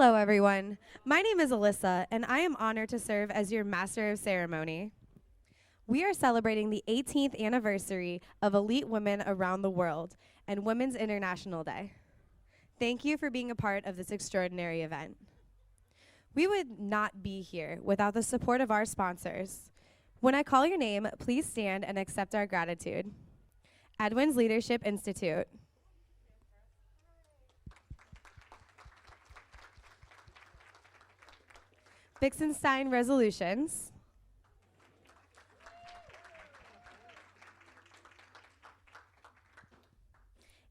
Hello, everyone. My name is Alyssa, and I am honored to serve as your Master of Ceremony. We are celebrating the 18th anniversary of Elite Women Around the World and Women's International Day. Thank you for being a part of this extraordinary event. We would not be here without the support of our sponsors. When I call your name, please stand and accept our gratitude. Edwin's Leadership Institute, Bixenstein Resolutions,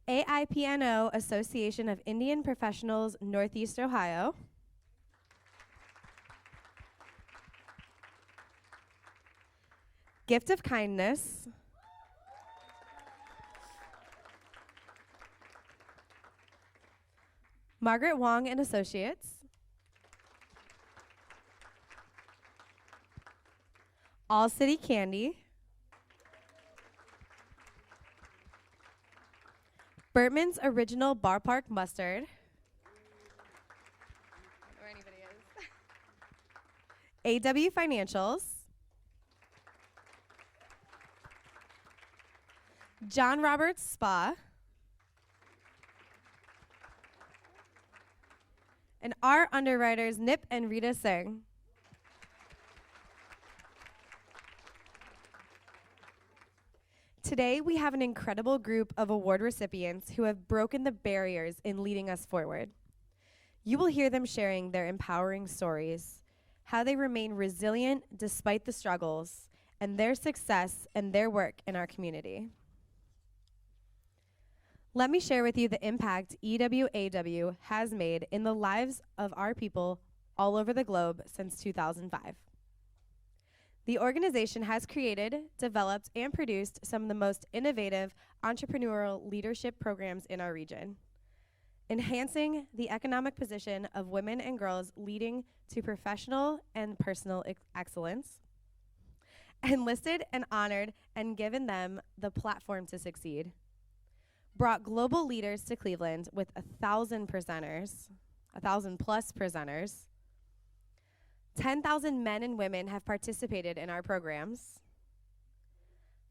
AIPNO Association of Indian Professionals, Northeast Ohio, Gift of Kindness, Margaret Wong and Associates, All City Candy, Burtman's Original Bar Park Mustard, I don't know where anybody is. AW Financials, John Roberts Spa, and our underwriters Nip and Rita Singh. Today, we have an incredible group of award recipients who have broken the barriers in leading us forward. You will hear them sharing their empowering stories, how they remain resilient despite the struggles, and their success and their work in our community. Let me share with you the impact EWAW has made in the lives of our people all over the globe since 2005. The organization has created, developed, and produced some of the most innovative entrepreneurial leadership programs in our region, enhancing the economic position of women and girls, leading to professional and personal excellence, enlisted and honored and given them the platform to succeed, brought global leaders to Cleveland with 1,000 plus presenters. 10,000 men and women have participated in our programs.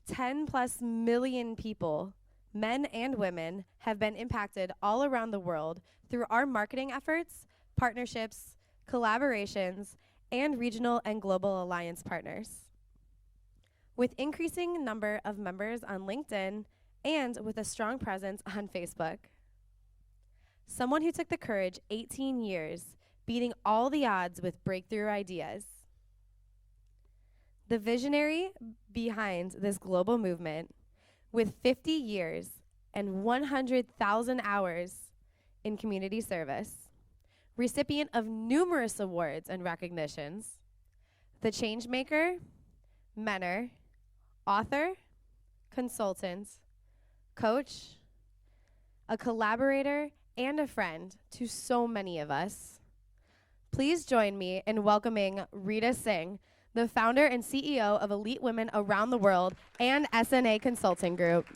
10 plus million people, men and women, have been impacted all around the world through our marketing efforts, partnerships, collaborations, and regional and global alliance partners. With increasing number of members on LinkedIn and with a strong presence on Facebook. Someone who took the courage 18 years, beating all the odds with breakthrough ideas. The visionary behind this global movement, with 50 years and 100,000 hours in community service, recipient of numerous awards and recognitions, the changemaker, mentor, author, consultant, coach, a collaborator, and a friend to so many of us. Please join me in welcoming Rita Singh, the founder and CEO of Elite Women Around the World and SNA Consulting Group.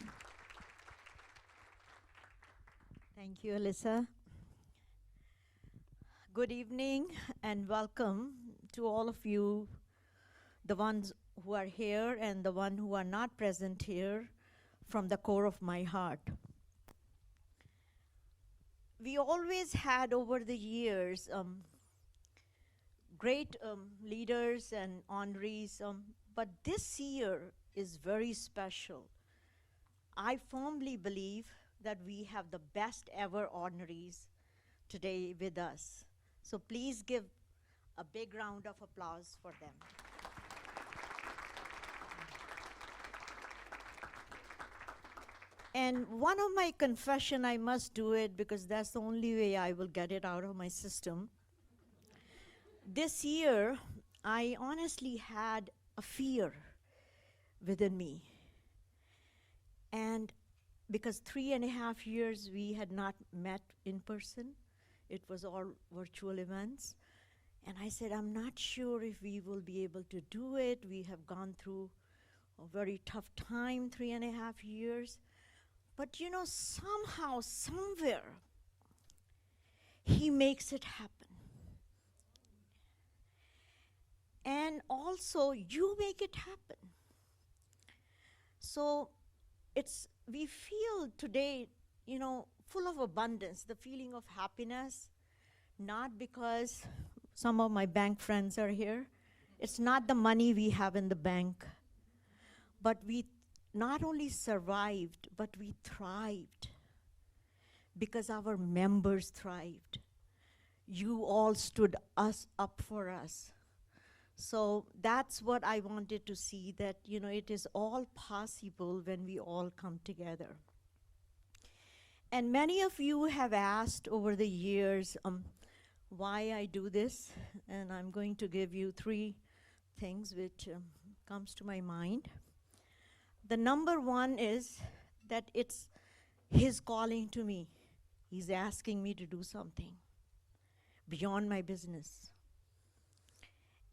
Thank you, Alyssa. Good evening and welcome to all of you, the ones who are here and the ones who are not present here, from the core of my heart. We always had over the years great leaders and honorees, but this year is very special. I firmly believe that we have the best ever honorees today with us. So please give a big round of applause for them. And one of my confession, I must do it because that's the only way I will get it out of my system. This year, I honestly had a fear within me. And because 3.5 years we had not met in person, it was all virtual events. And I said, I'm not sure if we will be able to do it. We have gone through a very tough time, 3.5 years. But you know, somehow, somewhere, he makes it happen. And also, you make it happen. So we feel today, full of abundance, the feeling of happiness, not because some of my bank friends are here. It's not the money we have in the bank, but we not only survived, but we thrived because our members thrived. You all stood us up for us. So that's what I wanted to see, that it is all possible when we all come together. And many of you have asked over the years why I do this, and I'm going to give you 3 things which comes to my mind. The number one is that it's His calling to me. He's asking me to do something beyond my business.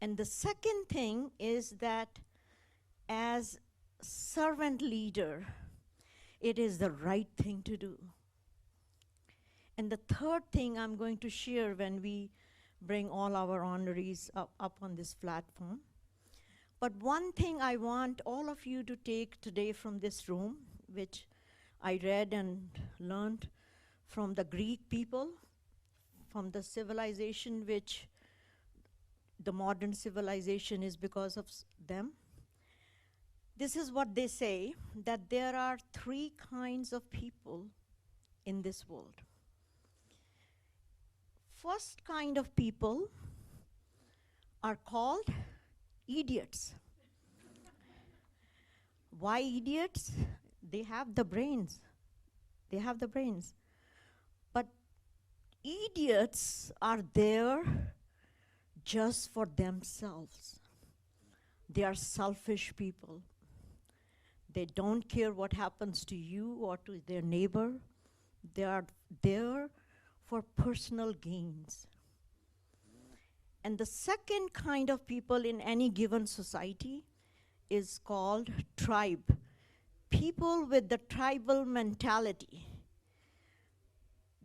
And the second thing is that as servant leader, it is the right thing to do. And the third thing I'm going to share when we bring all our honorees up on this platform. But one thing I want all of you to take today from this room, which I read and learned from the Greek people, from the civilization which the modern civilization is because of them. This is what they say, that there are 3 kinds of people in this world. First kind of people are called idiots. Why idiots? They have the brains. They have the brains. But idiots are there just for themselves. They are selfish people. They don't care what happens to you or to their neighbor. They are there for personal gains. And the second kind of people in any given society is called tribe. People with the tribal mentality.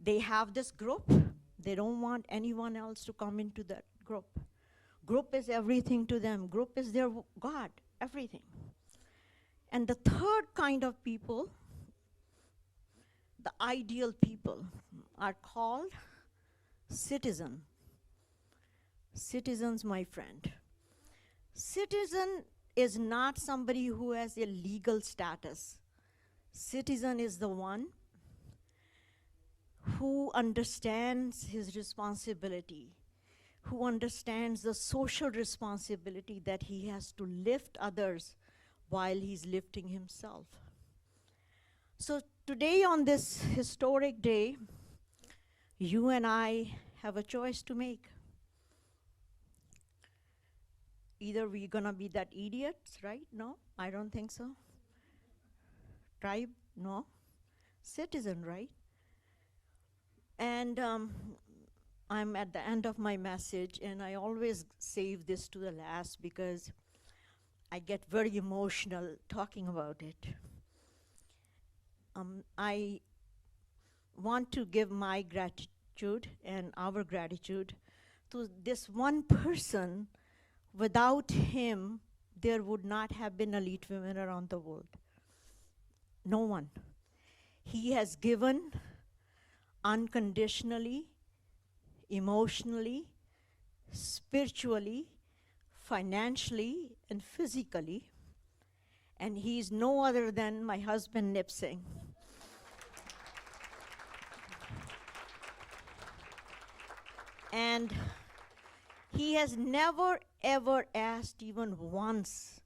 They have this group. They don't want anyone else to come into that group. Group is everything to them. Group is their God, everything. And the third kind of people, the ideal people, are called citizen. Citizens, my friend. Citizen is not somebody who has a legal status. Citizen is the one who understands his responsibility, who understands the social responsibility that he has to lift others while he's lifting himself. So today, on this historic day, you and I have a choice to make. Either we're gonna be that idiots, right? No, I don't think so. Tribe, no. Citizen, right? And I'm at the end of my message, and I always save this to the last because I get very emotional talking about it. I want to give my gratitude and our gratitude to this one person. Without him, there would not have been elite women around the world. No one. He has given unconditionally, emotionally, spiritually, financially, and physically. And he's no other than my husband, Nip Singh. And he has never, ever asked even once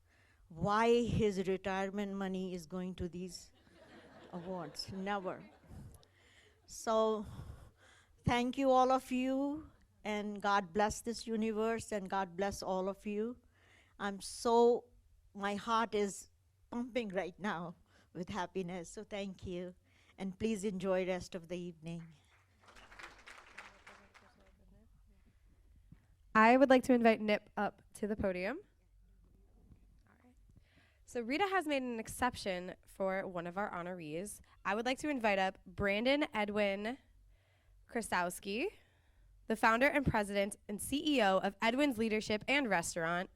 why his retirement money is going to these awards. Never. So thank you, all of you, and God bless this universe, and God bless all of you. My heart is pumping right now with happiness, so thank you. And please enjoy the rest of the evening. I would like to invite Nip up to the podium. All right. So Rita has made an exception for one of our honorees. I would like to invite up Brandon Edwin Krasowski the founder and president and CEO of Edwin's Leadership and Restaurant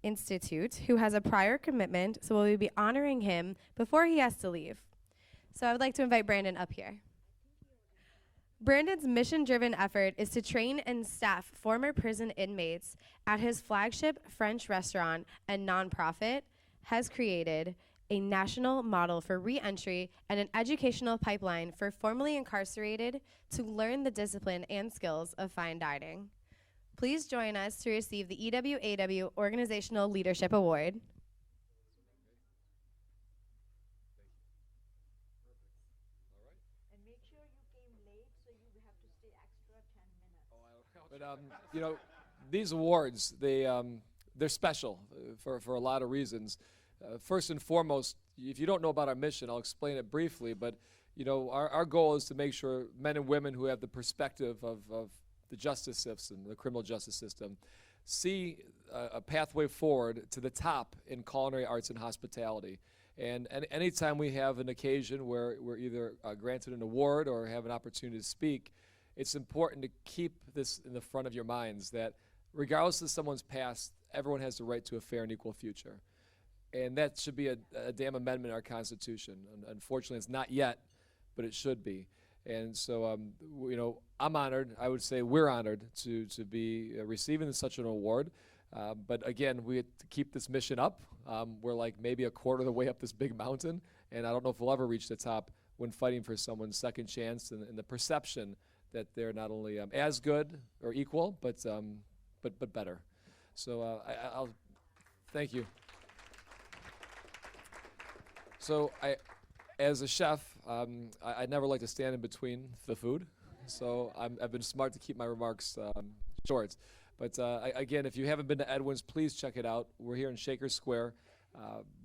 Institute, who has a prior commitment, so we'll be honoring him before he has to leave. So I would like to invite Brandon up here. Brandon's mission-driven effort is to train and staff former prison inmates at his flagship French restaurant and nonprofit has created a national model for re-entry and an educational pipeline for formerly incarcerated to learn the discipline and skills of fine dining. Please join us to receive the EWAW Organizational Leadership Award. And make sure you came late, so you have to stay extra 10 minutes. But you know, these awards, they're special for a lot of reasons. First and foremost, if you don't know about our mission, I'll explain it briefly. But you know, our goal is to make sure men and women who have the perspective of the justice system, the criminal justice system, see a pathway forward to the top in culinary arts and hospitality. And anytime we have an occasion where we're either granted an award or have an opportunity to speak, it's important to keep this in the front of your minds that regardless of someone's past, everyone has the right to a fair and equal future. And that should be a damn amendment in our Constitution. Unfortunately, it's not yet, but it should be. And so, you know, I'm honored. I would say we're honored to be receiving such an award. But again, we have to keep this mission up. We're like maybe a quarter of the way up this big mountain, and I don't know if we'll ever reach the top when fighting for someone's second chance and the perception that they're not only as good or equal, but better. So I'll thank you. So as a chef, I never like to stand in between the food, so I've been smart to keep my remarks short. But again, if you haven't been to Edwin's, please check it out. We're here in Shaker Square.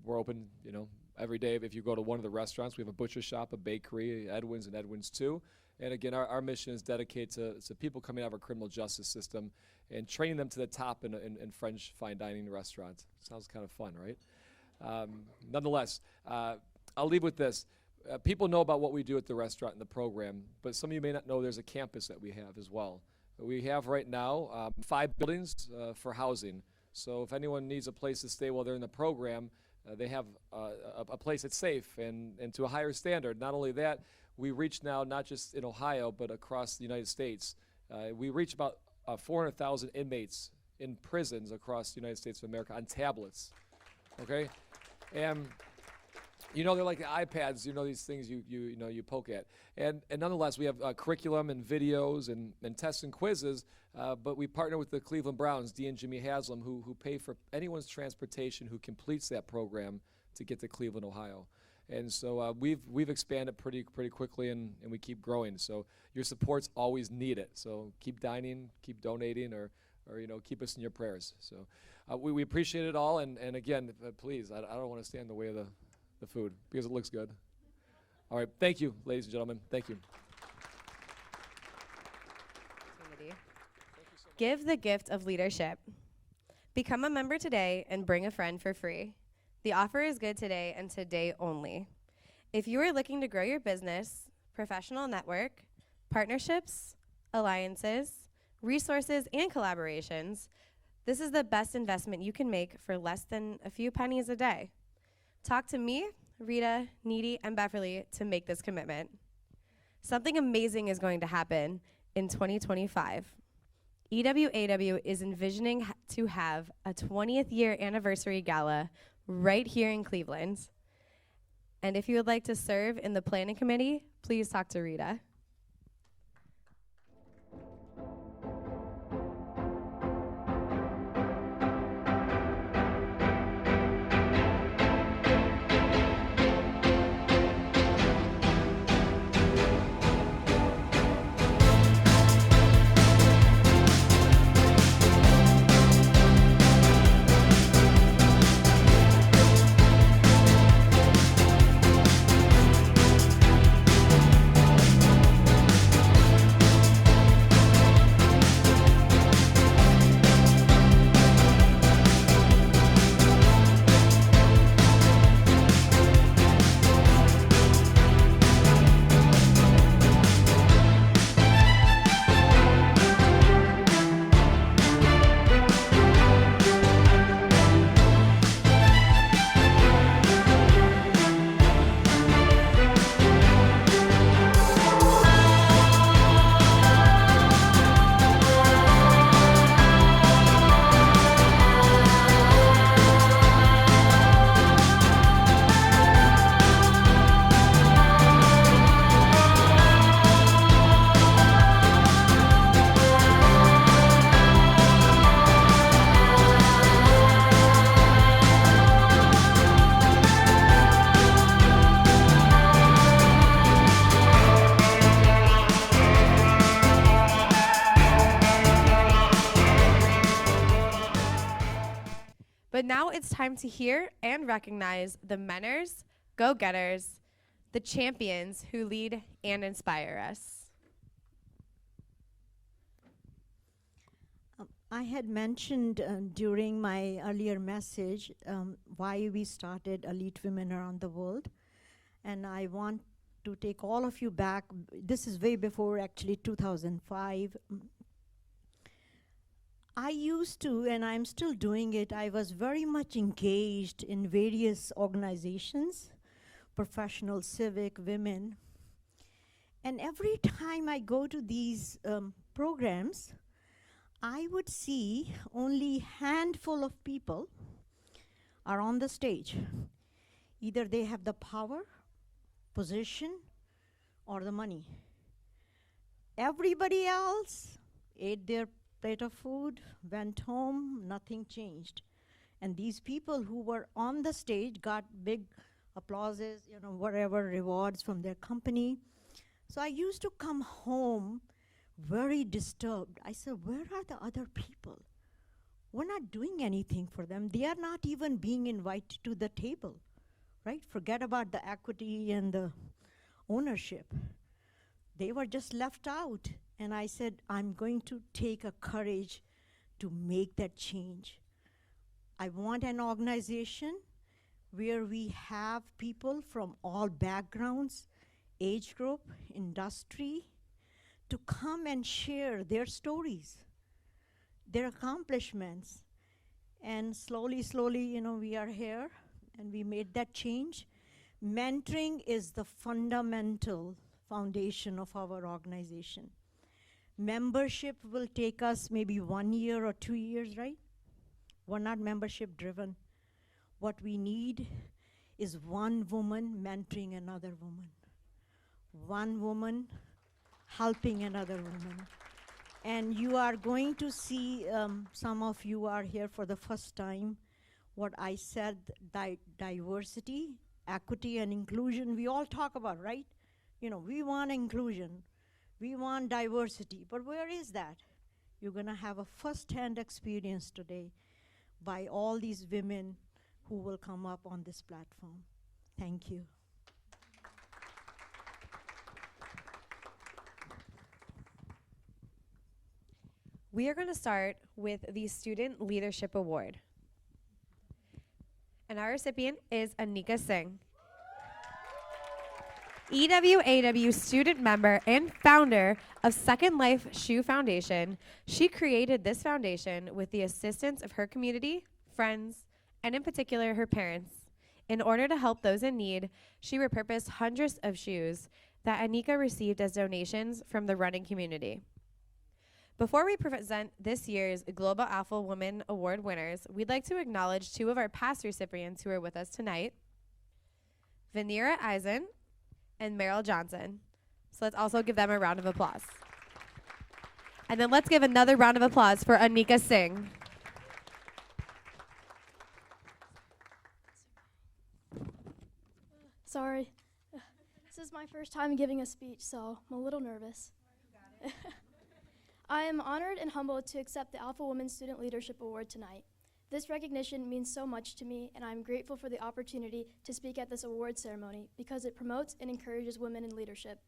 We're open, you know, every day. If you go to one of the restaurants, we have a butcher shop, a bakery, Edwin's and Edwin's 2. And again, our mission is dedicated to people coming out of our criminal justice system and training them to the top in French fine dining restaurants. Sounds kind of fun, right? Nonetheless, I'll leave with this. People know about what we do at the restaurant and the program, but some of you may not know there's a campus that we have as well. We have right now 5 buildings for housing. So if anyone needs a place to stay while they're in the program, they have a place that's safe and to a higher standard. Not only that, we reach now not just in Ohio, but across the United States. We reach about 400,000 inmates in prisons across the United States of America on tablets. Okay? And you know, they're like the iPads, you know, these things you know, you poke at. And nonetheless, we have curriculum and videos and tests and quizzes, but we partner with the Cleveland Browns, Dee and Jimmy Haslam, who pay for anyone's transportation who completes that program to get to Cleveland, Ohio. And so we've expanded pretty quickly, and we keep growing. So your support's always needed. So keep dining, keep donating, or you know, keep us in your prayers. So we appreciate it all, and again, please, I don't want to stand in the way of the food because it looks good. All right, thank you, ladies and gentlemen. Thank you. Give the gift of leadership. Become a member today and bring a friend for free. The offer is good today and today only. If you are looking to grow your business, professional network, partnerships, alliances, resources, and collaborations, this is the best investment you can make for less than a few pennies a day. Talk to me, Rita, Needy, and Beverly to make this commitment. Something amazing is going to happen in 2025. EWAW is envisioning to have a 20th year anniversary gala right here in Cleveland. And if you would like to serve in the planning committee, please talk to Rita. Now it's time to hear and recognize the menners, go-getters, the champions who lead and inspire us. I had mentioned during my earlier message why we started Elite Women Around the World. And I want to take all of you back. This is way before actually 2005. I used to, and I'm still doing it, I was very much engaged in various organizations, professional, civic, women. And every time I go to these programs, I would see only handful of people are on the stage. Either they have the power, position, or the money. Everybody else ate their plate of food, went home, nothing changed. And these people who were on the stage got big applauses, whatever rewards from their company. So I used to come home very disturbed. I said, where are the other people? We're not doing anything for them. They are not even being invited to the table, right? Forget about the equity and the ownership. They were just left out. And I said, I'm going to take a courage to make that change. I want an organization where we have people from all backgrounds, age group, industry, to come and share their stories, their accomplishments. And slowly, we are here, and we made that change. Mentoring is the fundamental foundation of our organization. Membership will take us maybe 1 year or 2 years, right? We're not membership driven. What we need is one woman mentoring another woman. One woman helping another woman. And you are going to see, some of you are here for the first time, what I said, diversity, equity, and inclusion, we all talk about, right? We want inclusion, we want diversity, but where is that? You're gonna have a first-hand experience today by all these women who will come up on this platform. Thank you. We are going to start with the Student Leadership Award. And our recipient is Anika Singh. EWAW student member and founder of Second Life Shoe Foundation, she created this foundation with the assistance of her community, friends, and in particular her parents. In order to help those in need, she repurposed hundreds of shoes that Anika received as donations from the running community. Before we present this year's Global Alpha Women Award winners, we'd like to acknowledge two of our past recipients who are with us tonight, Vanira Eisen and Meryl Johnson. So let's also give them a round of applause. And then let's give another round of applause for Anika Singh. Sorry. This is my first time giving a speech, so I'm a little nervous. I am honored and humbled to accept the Alpha Women Student Leadership Award tonight. This recognition means so much to me, and I'm grateful for the opportunity to speak at this award ceremony because it promotes and encourages women in leadership.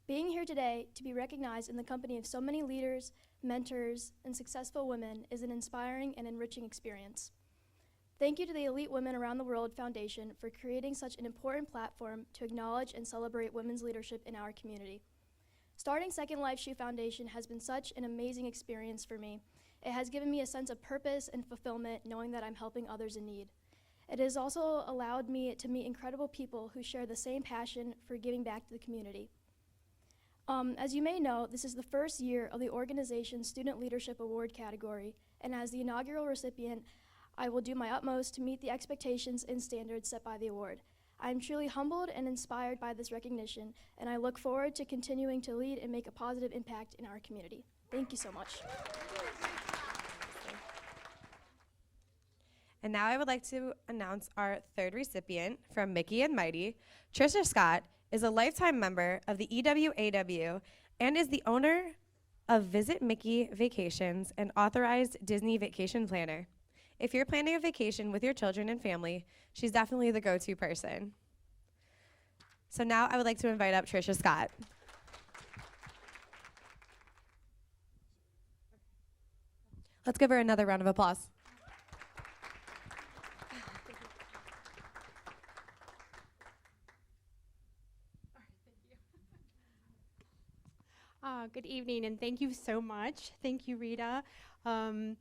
Being here today to be recognized in the company of so many leaders, mentors, and successful women is an inspiring and enriching experience. Thank you to the Elite Women Around the World Foundation for creating such an important platform to acknowledge and celebrate women's leadership in our community. Starting Second Life Shoe Foundation has been such an amazing experience for me. It has given me a sense of purpose and fulfillment knowing that I'm helping others in need. It has also allowed me to meet incredible people who share the same passion for giving back to the community. As you may know, this is the first year of the organization's Student Leadership Award category, and as the inaugural recipient, I will do my utmost to meet the expectations and standards set by the award. I am truly humbled and inspired by this recognition, and I look forward to continuing to lead and make a positive impact in our community. Thank you so much. And now I would like to announce our third recipient from Mickey and Mighty. Trisha Scott is a lifetime member of the EWAW and is the owner of Visit Mickey Vacations, an authorized Disney vacation planner. If you're planning a vacation with your children and family, she's definitely the go-to person. So now I would like to invite up Tricia Scott. Let's give her another round of applause. Good evening, and thank you so much. Thank you, Rita. When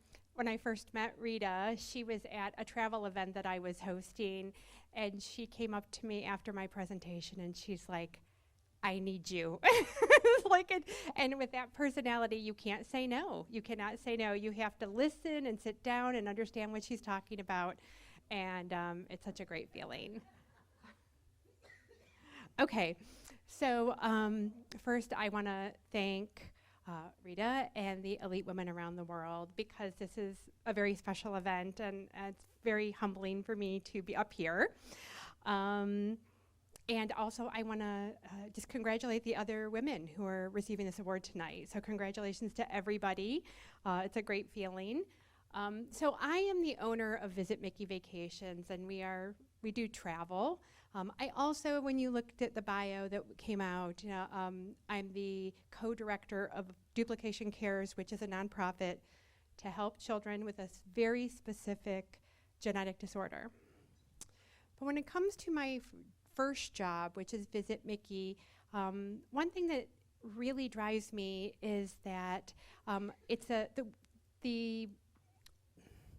I first met Rita, she was at a travel event that I was hosting, and she came up to me after my presentation, and she's like, I need you. And with that personality, you can't say no. You cannot say no. You have to listen and sit down and understand what she's talking about, and it's such a great feeling. Okay. So first, I want to thank Rita and the elite women around the world, because this is a very special event, and it's very humbling for me to be up here. And also, I want to just congratulate the other women who are receiving this award tonight. So congratulations to everybody. It's a great feeling. So I am the owner of Visit Mickey Vacations, and we do travel. I also, when you looked at the bio that came out, I'm the co-director of Duplication Cares, which is a nonprofit to help children with a very specific genetic disorder. But when it comes to my first job, which is Visit Mickey, one thing that really drives me is that the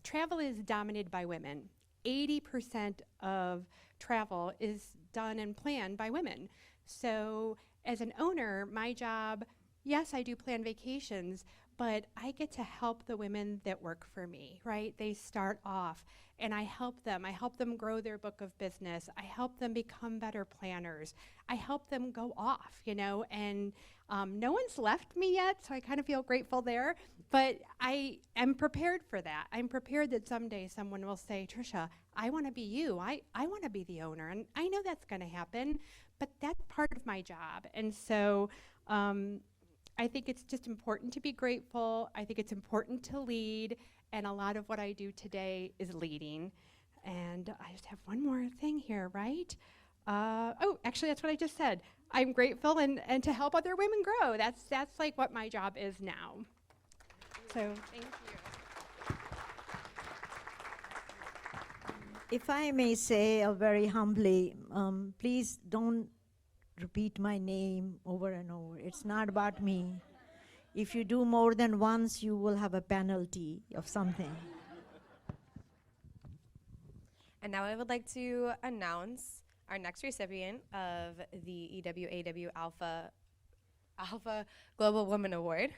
travel is dominated by women. 80% of travel is done and planned by women. So as an owner, my job, yes, I do plan vacations, but I get to help the women that work for me, right? They start off, and I help them. I help them grow their book of business. I help them become better planners. I help them go off, and no one's left me yet, so I kind of feel grateful there. But I am prepared for that. I'm prepared that someday someone will say, Tricia, I want to be you. I want to be the owner. And I know that's going to happen, but that's part of my job. And so I think it's just important to be grateful. I think it's important to lead. And a lot of what I do today is leading. And I just have one more thing here, right? Actually, that's what I just said. I'm grateful and to help other women grow. That's like what my job is now. So thank you. If I may say very humbly, please don't repeat my name over and over. It's not about me. If you do more than once, you will have a penalty of something. And now I would like to announce our next recipient of the EWAW Alpha Global Woman Award.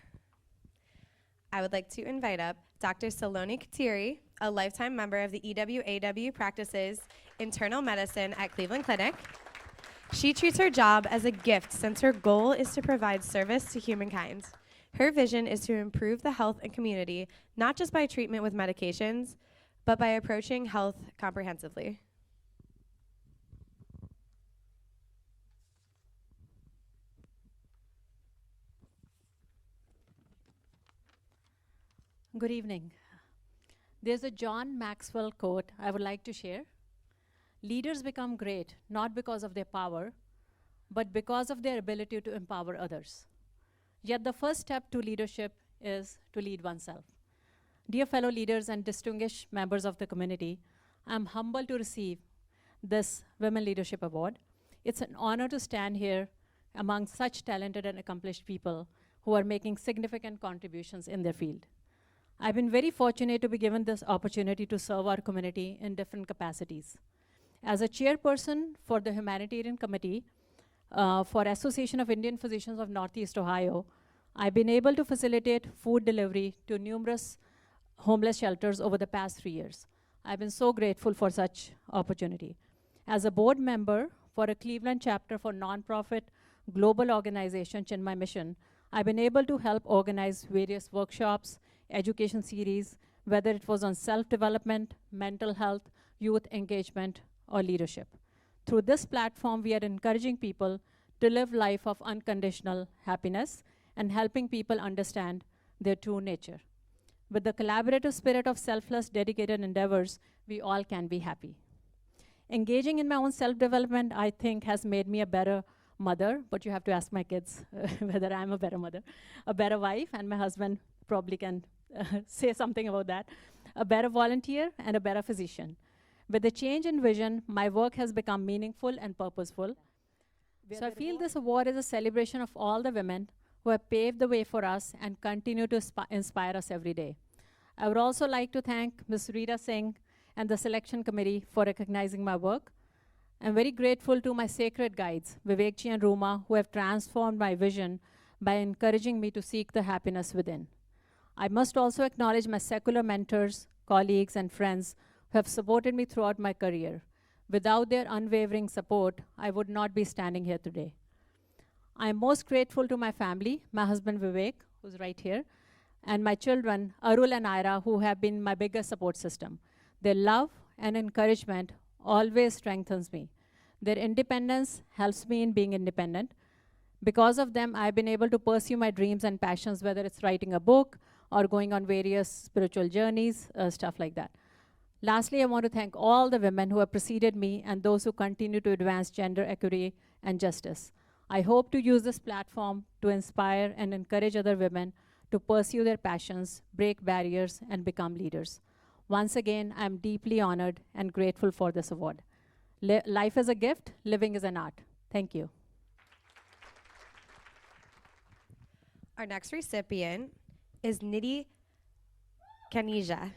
I would like to invite up Dr. Saloni Katiri, a lifetime member of the EWAW practices internal medicine at Cleveland Clinic. She treats her job as a gift since her goal is to provide service to humankind. Her vision is to improve the health and community, not just by treatment with medications, but by approaching health comprehensively. Good evening. There's a John Maxwell quote I would like to share. Leaders become great not because of their power, but because of their ability to empower others. Yet the first step to leadership is to lead oneself. Dear fellow leaders and distinguished members of the community, I'm humbled to receive this Women Leadership Award. It's an honor to stand here among such talented and accomplished people who are making significant contributions in their field. I've been very fortunate to be given this opportunity to serve our community in different capacities. As a chairperson for the Humanitarian Committee for Association of Indian Physicians of Northeast Ohio, I've been able to facilitate food delivery to numerous homeless shelters over the past 3 years. I've been so grateful for such opportunity. As a board member for a Cleveland chapter for nonprofit global organization Chinmay Mission, I've been able to help organize various workshops, education series, whether it was on self-development, mental health, youth engagement, or leadership. Through this platform, we are encouraging people to live life of unconditional happiness and helping people understand their true nature. With the collaborative spirit of selfless, dedicated endeavors, we all can be happy. Engaging in my own self-development, I think, has made me a better mother, but you have to ask my kids whether I'm a better mother, a better wife, and my husband probably can say something about that, a better volunteer, and a better physician. With the change in vision, my work has become meaningful and purposeful. So I feel this award is a celebration of all the women who have paved the way for us and continue to inspire us every day. I would also like to thank Ms. Rita Singh and the selection committee for recognizing my work. I'm very grateful to my sacred guides, Vivekji and Ruma, who have transformed my vision by encouraging me to seek the happiness within. I must also acknowledge my secular mentors, colleagues, and friends who have supported me throughout my career. Without their unwavering support, I would not be standing here today. I am most grateful to my family, my husband Vivek, who's right here, and my children, Arul and Ira, who have been my biggest support system. Their love and encouragement always strengthens me. Their independence helps me in being independent. Because of them, I've been able to pursue my dreams and passions, whether it's writing a book or going on various spiritual journeys, stuff like that. Lastly, I want to thank all the women who have preceded me and those who continue to advance gender equity and justice. I hope to use this platform to inspire and encourage other women to pursue their passions, break barriers, and become leaders. Once again, I'm deeply honored and grateful for this award. Life is a gift, living is an art. Thank you. Our next recipient is Nidhi Kaneja.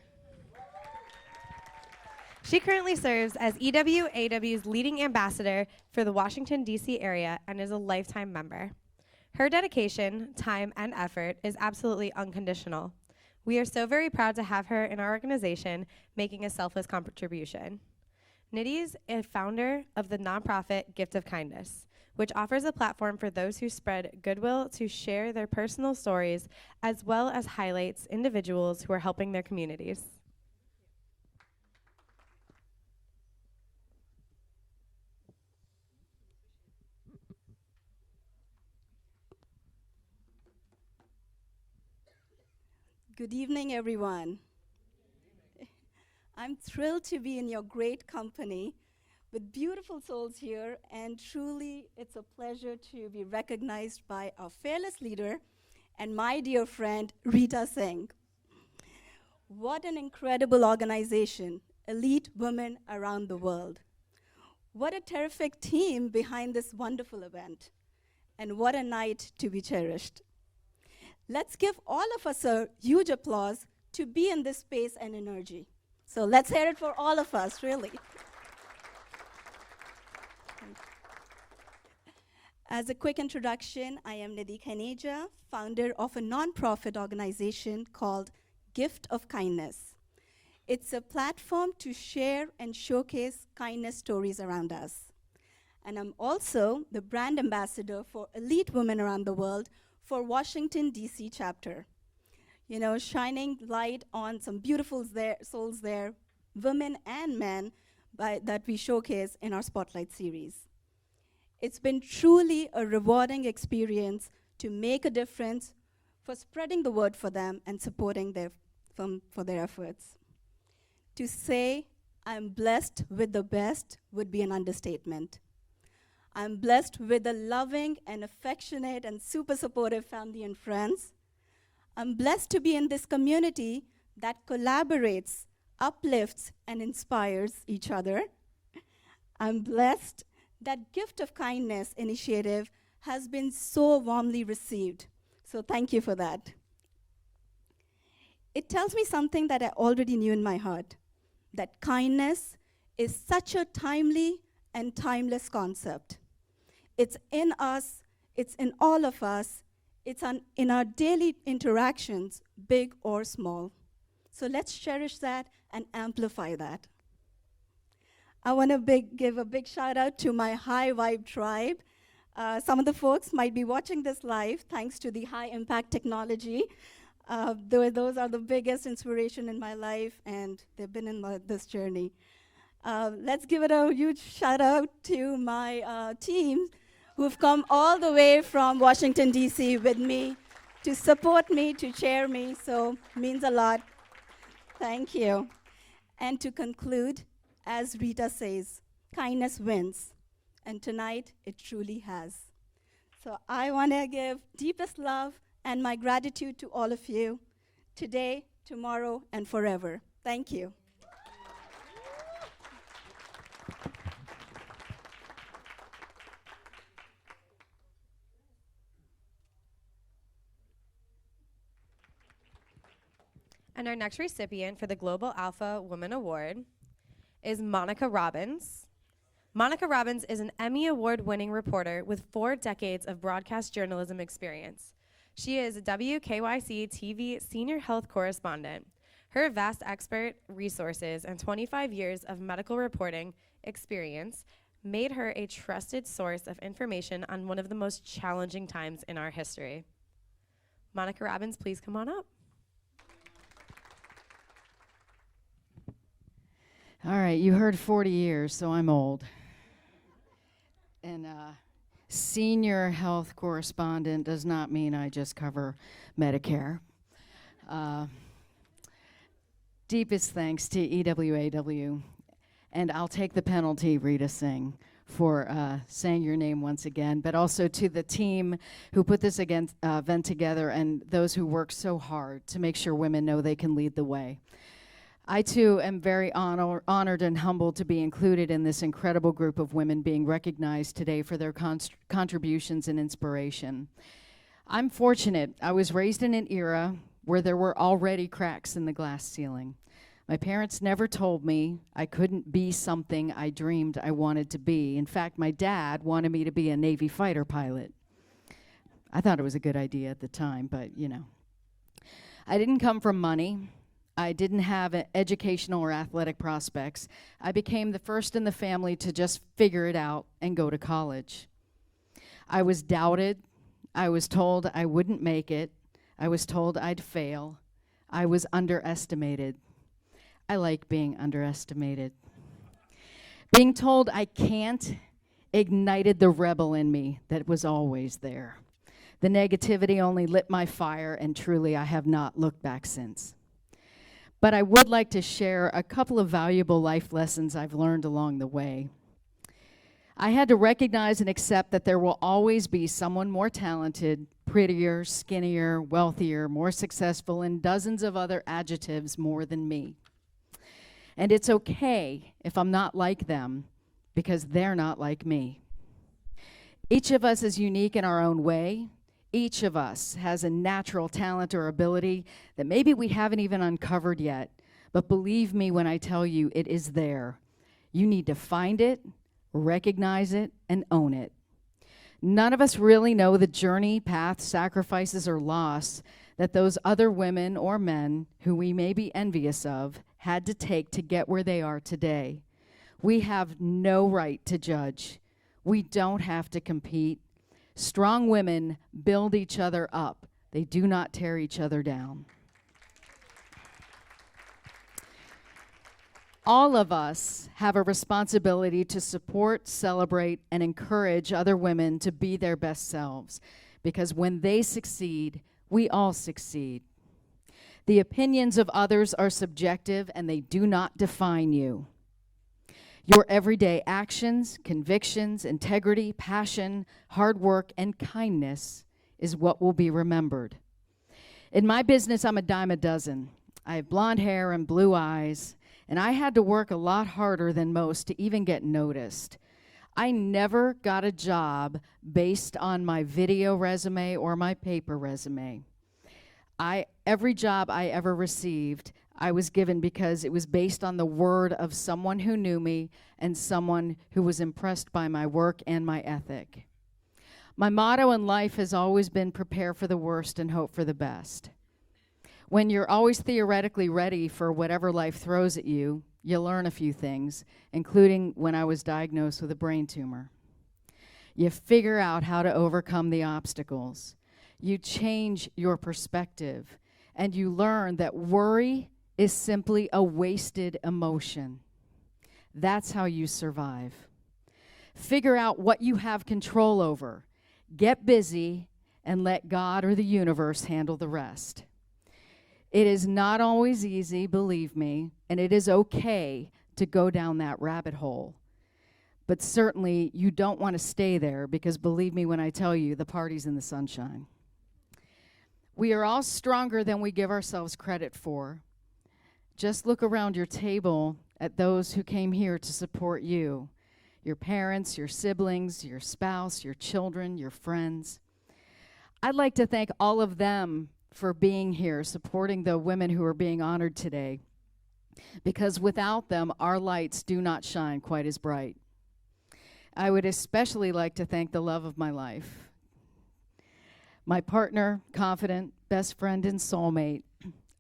She currently serves as EWAW's leading ambassador for the Washington, D.C. area and is a lifetime member. Her dedication, time, and effort is absolutely unconditional. We are so very proud to have her in our organization, making a selfless contribution. Nidhi is a founder of the nonprofit Gift of Kindness, which offers a platform for those who spread goodwill to share their personal stories, as well as highlights individuals who are helping their communities. Good evening, everyone. I'm thrilled to be in your great company with beautiful souls here, and truly it's a pleasure to be recognized by our fearless leader and my dear friend, Rita Singh. What an incredible organization, elite women around the world. What a terrific team behind this wonderful event, and what a night to be cherished. Let's give all of us a huge applause to be in this space and energy. So let's hear it for all of us, really. As a quick introduction, I am Nidhi Kaneja, founder of a nonprofit organization called Gift of Kindness. It's a platform to share and showcase kindness stories around us. And I'm also the brand ambassador for elite women around the world for Washington, D.C. chapter. You know, shining light on some beautiful souls there, women and men, that we showcase in our Spotlight series. It's been truly a rewarding experience to make a difference for spreading the word for them and supporting for their efforts. To say I'm blessed with the best would be an understatement. I'm blessed with a loving and affectionate and super supportive family and friends. I'm blessed to be in this community that collaborates, uplifts, and inspires each other. I'm blessed that Gift of Kindness initiative has been so warmly received. So thank you for that. It tells me something that I already knew in my heart, that kindness is such a timely and timeless concept. It's in us, it's in all of us, it's in our daily interactions, big or small. So let's cherish that and amplify that. I want to give a big shout out to my High Vibe tribe. Some of the folks might be watching this live thanks to the high impact technology. Those are the biggest inspiration in my life, and they've been in this journey. Let's give it a huge shout out to my team who've come all the way from Washington, D.C. with me to support me, to chair me, so means a lot. Thank you. And to conclude, as Rita says, kindness wins. And tonight, it truly has. So I want to give deepest love and my gratitude to all of you, today, tomorrow, and forever. Thank you. And our next recipient for the Global Alpha Woman Award is Monica Robbins. Monica Robbins is an Emmy Award-winning reporter with 4 decades of broadcast journalism experience. She is a WKYC TV senior health correspondent. Her vast expert resources and 25 years of medical reporting experience made her a trusted source of information on one of the most challenging times in our history. Monica Robbins, please come on up. All right, you heard 40 years, so I'm old. And senior health correspondent does not mean I just cover Medicare. Deepest thanks to EWAW, and I'll take the penalty, Rita Singh, for saying your name once again, but also to the team who put this event together and those who work so hard to make sure women know they can lead the way. I, too, am very honored and humbled to be included in this incredible group of women being recognized today for their contributions and inspiration. I'm fortunate. I was raised in an era where there were already cracks in the glass ceiling. My parents never told me I couldn't be something I dreamed I wanted to be. In fact, my dad wanted me to be a Navy fighter pilot. I thought it was a good idea at the time, but, you know. I didn't come from money. I didn't have educational or athletic prospects. I became the first in the family to just figure it out and go to college. I was doubted. I was told I wouldn't make it. I was told I'd fail. I was underestimated. I like being underestimated. Being told I can't ignited the rebel in me that was always there. The negativity only lit my fire, and truly I have not looked back since. But I would like to share a couple of valuable life lessons I've learned along the way. I had to recognize and accept that there will always be someone more talented, prettier, skinnier, wealthier, more successful, and dozens of other adjectives more than me. And it's okay if I'm not like them, because they're not like me. Each of us is unique in our own way. Each of us has a natural talent or ability that maybe we haven't even uncovered yet. But believe me when I tell you, it is there. You need to find it, recognize it, and own it. None of us really know the journey, path, sacrifices, or loss that those other women or men who we may be envious of had to take to get where they are today. We have no right to judge. We don't have to compete. Strong women build each other up. They do not tear each other down. All of us have a responsibility to support, celebrate, and encourage other women to be their best selves, because when they succeed, we all succeed. The opinions of others are subjective, and they do not define you. Your everyday actions, convictions, integrity, passion, hard work, and kindness is what will be remembered. In my business, I'm a dime a dozen. I have blonde hair and blue eyes, and I had to work a lot harder than most to even get noticed. I never got a job based on my video resume or my paper resume. Every job I ever received, I was given because it was based on the word of someone who knew me and someone who was impressed by my work and my ethic. My motto in life has always been prepare for the worst and hope for the best. When you're always theoretically ready for whatever life throws at you, you learn a few things, including when I was diagnosed with a brain tumor. You figure out how to overcome the obstacles. You change your perspective, and you learn that worry is simply a wasted emotion. That's how you survive. Figure out what you have control over. Get busy and let God or the universe handle the rest. It is not always easy, believe me, and it is okay to go down that rabbit hole. But certainly you don't want to stay there, because believe me when I tell you, the party's in the sunshine. We are all stronger than we give ourselves credit for. Just look around your table at those who came here to support you. Your parents, your siblings, your spouse, your children, your friends. I'd like to thank all of them for being here, supporting the women who are being honored today, because without them, our lights do not shine quite as bright. I would especially like to thank the love of my life, my partner, confidant, best friend, and soulmate.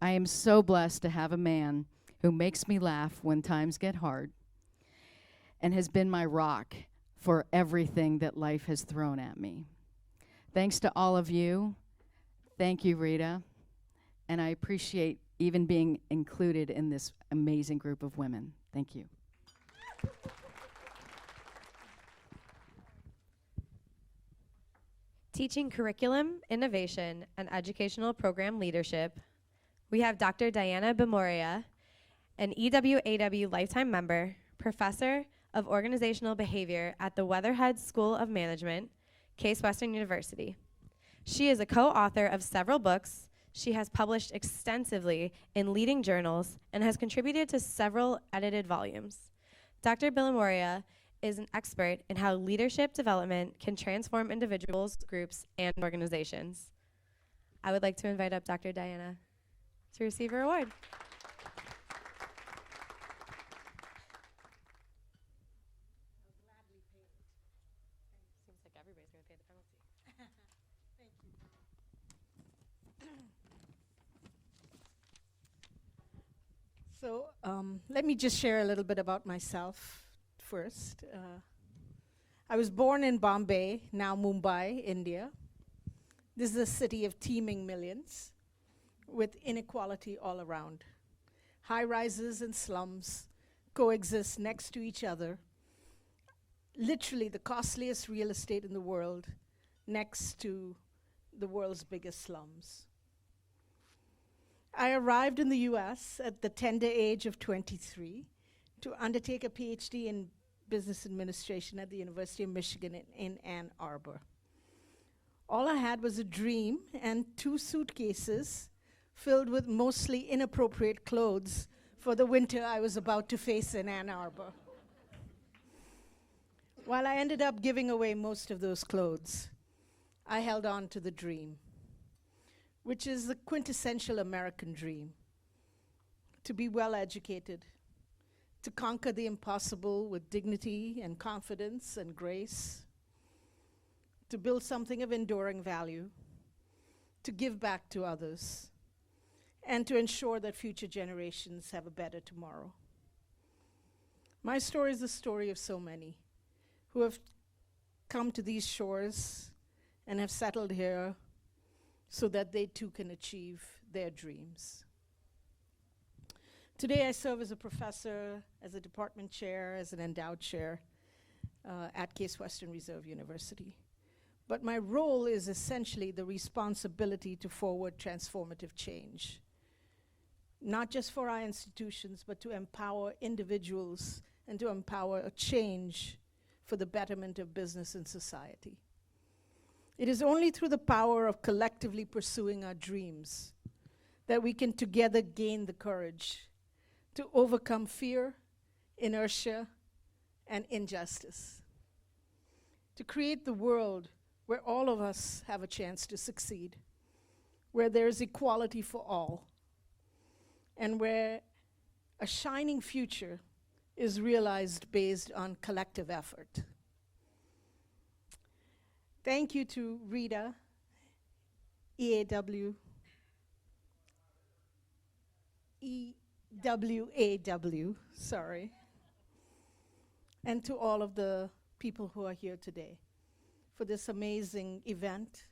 I am so blessed to have a man who makes me laugh when times get hard and has been my rock for everything that life has thrown at me. Thanks to all of you. Thank you, Rita. And I appreciate even being included in this amazing group of women. Thank you. Teaching curriculum, innovation, and educational program leadership, we have Dr. Diana Bemoria, an EWAW lifetime member, professor of organizational behavior at the Weatherhead School of Management, Case Western University. She is a co-author of several books. She has published extensively in leading journals and has contributed to several edited volumes. Dr. Bemoria is an expert in how leadership development can transform individuals, groups, and organizations. I would like to invite up Dr. Diana to receive her award. Seems like everybody's going to pay the penalty. So let me just share a little bit about myself first. I was born in Bombay, now Mumbai, India. This is a city of teeming millions with inequality all around. High rises and slums coexist next to each other. Literally the costliest real estate in the world next to the world's biggest slums. I arrived in the US at the tender age of 23 to undertake a PhD in business administration at the University of Michigan in Ann Arbor. All I had was a dream and 2 suitcases filled with mostly inappropriate clothes for the winter I was about to face in Ann Arbor. While I ended up giving away most of those clothes, I held on to the dream, which is the quintessential American dream: to be well educated, to conquer the impossible with dignity and confidence and grace, to build something of enduring value, to give back to others, and to ensure that future generations have a better tomorrow. My story is the story of so many who have come to these shores and have settled here so that they too can achieve their dreams. Today I serve as a professor, as a department chair, as an endowed chair at Case Western Reserve University. But my role is essentially the responsibility to forward transformative change, not just for our institutions, but to empower individuals and to empower a change for the betterment of business and society. It is only through the power of collectively pursuing our dreams that we can together gain the courage to overcome fear, inertia, and injustice, to create the world where all of us have a chance to succeed, where there is equality for all, and where a shining future is realized based on collective effort. Thank you to Rita, EWAW, sorry, and to all of the people who are here today for this amazing event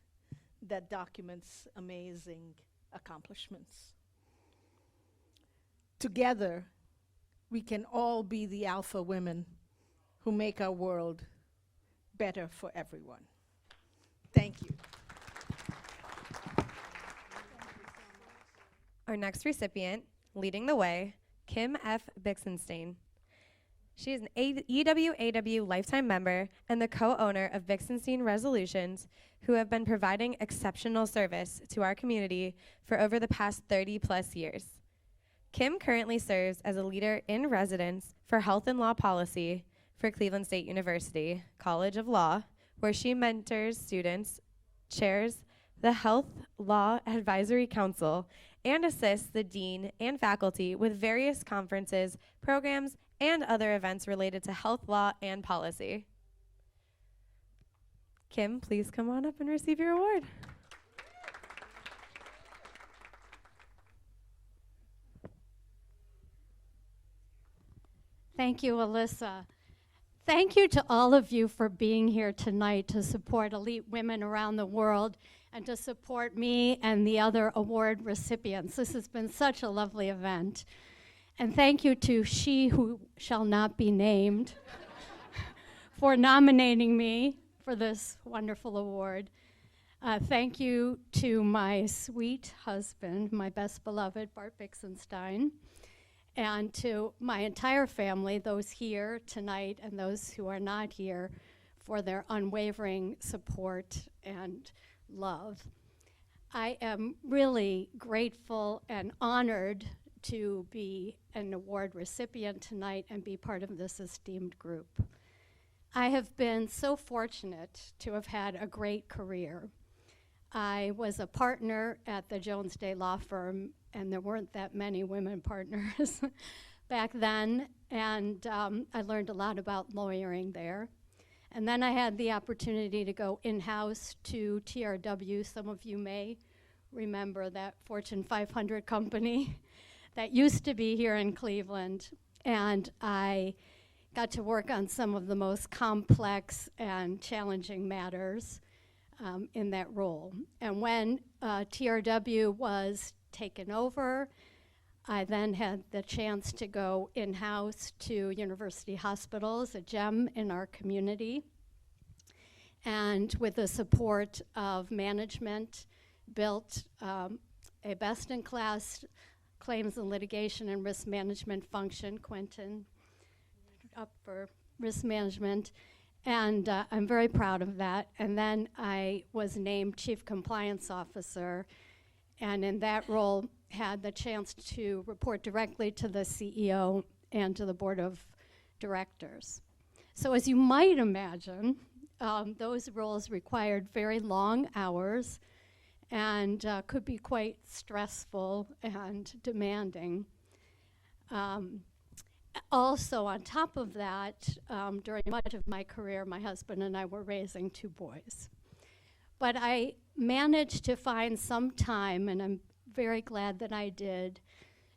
that documents amazing accomplishments. Together, we can all be the alpha women who make our world better for everyone. Thank you. Our next recipient, leading the way, Kim F. Bixenstein. She is an EWAW lifetime member and the co-owner of Bixenstein Resolutions, who have been providing exceptional service to our community for over the past 30 plus years. Kim currently serves as a leader in residence for health and law policy for Cleveland State University College of Law, where she mentors students, chairs the Health Law Advisory Council, and assists the dean and faculty with various conferences, programs, and other events related to health law and policy. Kim, please come on up and receive your award. Thank you, Alyssa. Thank you to all of you for being here tonight to support elite women around the world and to support me and the other award recipients. This has been such a lovely event. And thank you to She Who Shall Not Be Named for nominating me for this wonderful award. Thank you to my sweet husband, my best beloved, Bart Bixenstein, and to my entire family, those here tonight and those who are not here, for their unwavering support and love. I am really grateful and honored to be an award recipient tonight and be part of this esteemed group. I have been so fortunate to have had a great career. I was a partner at the Jones Day Law Firm, and there weren't that many women partners back then, and I learned a lot about lawyering there. And then I had the opportunity to go in-house to TRW. Some of you may remember that Fortune 500 company that used to be here in Cleveland, and I got to work on some of the most complex and challenging matters in that role. And when TRW was taken over, I then had the chance to go in-house to University Hospitals, a gem in our community, and with the support of management, built a best-in-class claims and litigation and risk management function. Quentin, up for risk management. And I'm very proud of that. And then I was named Chief Compliance Officer, and in that role had the chance to report directly to the CEO and to the Board of Directors. So as you might imagine, those roles required very long hours and could be quite stressful and demanding. Also, on top of that, during much of my career, my husband and I were raising 2 boys. But I managed to find some time, and I'm very glad that I did,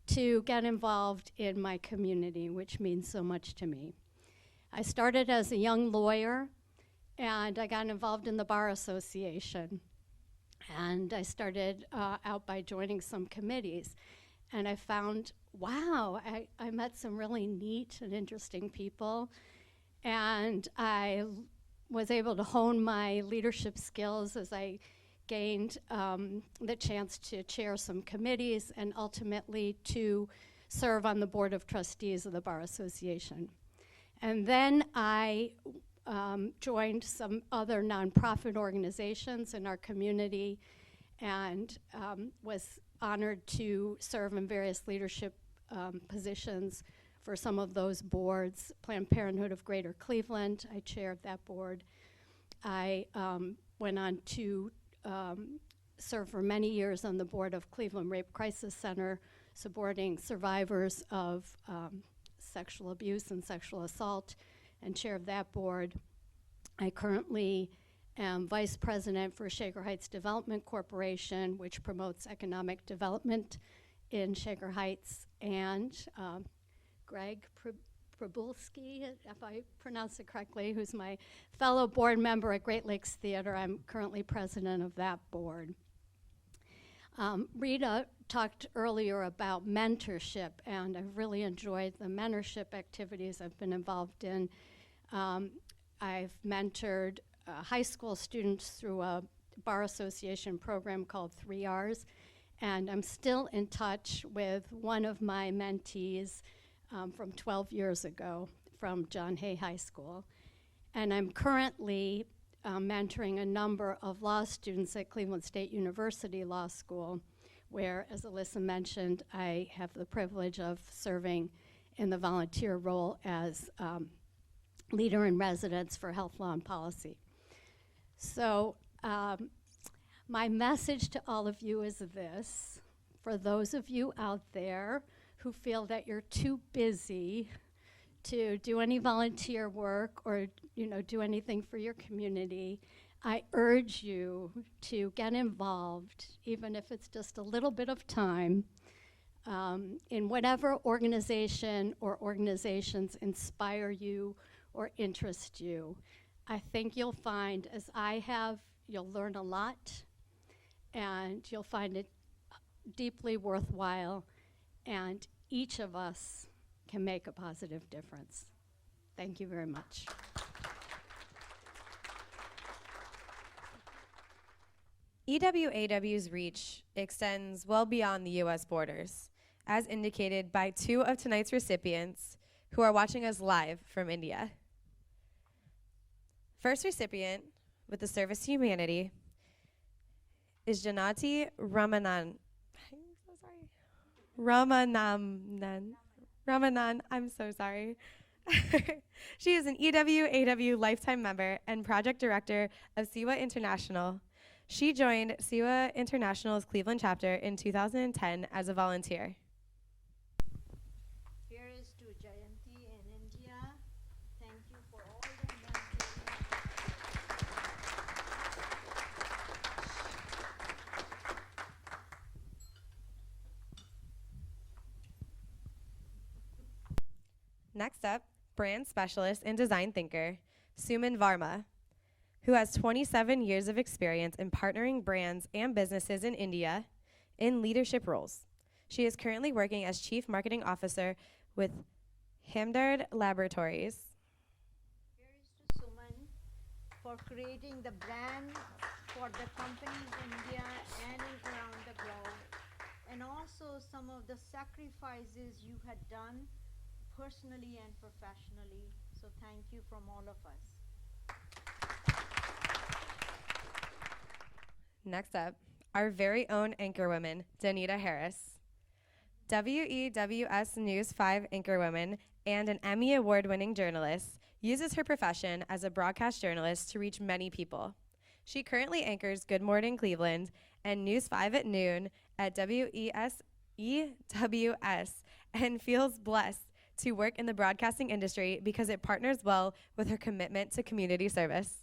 to get involved in my community, which means so much to me. I started as a young lawyer, and I got involved in the Bar Association. And I started out by joining some committees. And I found, wow, I met some really neat and interesting people. And I was able to hone my leadership skills as I gained the chance to chair some committees and ultimately to serve on the Board of Trustees of the Bar Association. And then I joined some other nonprofit organizations in our community and was honored to serve in various leadership positions for some of those boards. Planned Parenthood of Greater Cleveland, I chaired that board. I went on to serve for many years on the board of Cleveland Rape Crisis Center, supporting survivors of sexual abuse and sexual assault, and chair of that board. I currently am vice president for Shaker Heights Development Corporation, which promotes economic development in Shaker Heights, and Greg Probulski, if I pronounce it correctly, who's my fellow board member at Great Lakes Theater. I'm currently president of that board. Rita talked earlier about mentorship, and I've really enjoyed the mentorship activities I've been involved in. I've mentored high school students through a Bar Association program called 3 Rs, And I'm still in touch with one of my mentees from 12 years ago from John Hay High School. And I'm currently mentoring a number of law students at Cleveland State University Law School, where, as Alyssa mentioned, I have the privilege of serving in the volunteer role as leader in residence for health law and policy. So my message to all of you is this: for those of you out there who feel that you're too busy to do any volunteer work or do anything for your community, I urge you to get involved, even if it's just a little bit of time, in whatever organization or organizations inspire you or interest you. I think you'll find, as I have, you'll learn a lot, and you'll find it deeply worthwhile, and each of us can make a positive difference. Thank you very much. EWAW's reach extends well beyond the U.S. borders, as indicated by two of tonight's recipients who are watching us live from India. First recipient with the Service to Humanity is Janati Ramanan. I'm so sorry. Ramanan, I'm so sorry. She is an EWAW lifetime member and project director of SIWA International. She joined SIWA International's Cleveland chapter in 2010 as a volunteer. Here is to Jayanti in India. Thank you for all the Next up, brand specialist and design thinker, Suman Varma, who has 27 years of experience in partnering brands and businesses in India in leadership roles. She is currently working as Chief Marketing Officer with Hamdard Laboratories. Here is to Suman for creating the brand for the companies in India and around the globe, and also some of the sacrifices you had done personally and professionally. So thank you from all of us. Next up, our very own anchorwoman, Danita Harris. WEWS News 5 anchorwoman and an Emmy Award-winning journalist, uses her profession as a broadcast journalist to reach many people. She currently anchors Good Morning Cleveland and News 5 at noon at WEWS and feels blessed to work in the broadcasting industry because it partners well with her commitment to community service.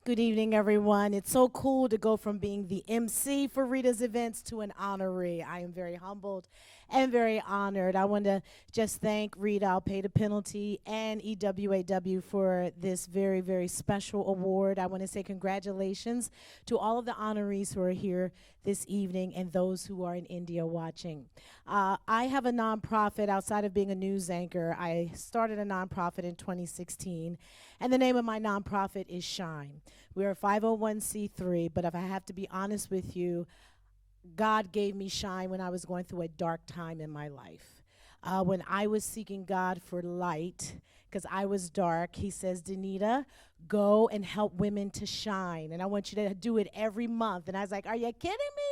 Good evening, everyone. It's so cool to go from being the MC for Rita's events to an honoree. I am very humbled and very honored. I want to just thank Rita, I'll Pay the Penalty, and EWAW for this very, very special award. I want to say congratulations to all of the honorees who are here this evening and those who are in India watching. I have a nonprofit outside of being a news anchor. I started a nonprofit in 2016, and the name of my nonprofit is Shine. We're a 501c3, but if I have to be honest with you, God gave me Shine when I was going through a dark time in my life. When I was seeking God for light, because I was dark, he says, Danita, go and help women to shine. And I want you to do it every month. And I was like, are you kidding me?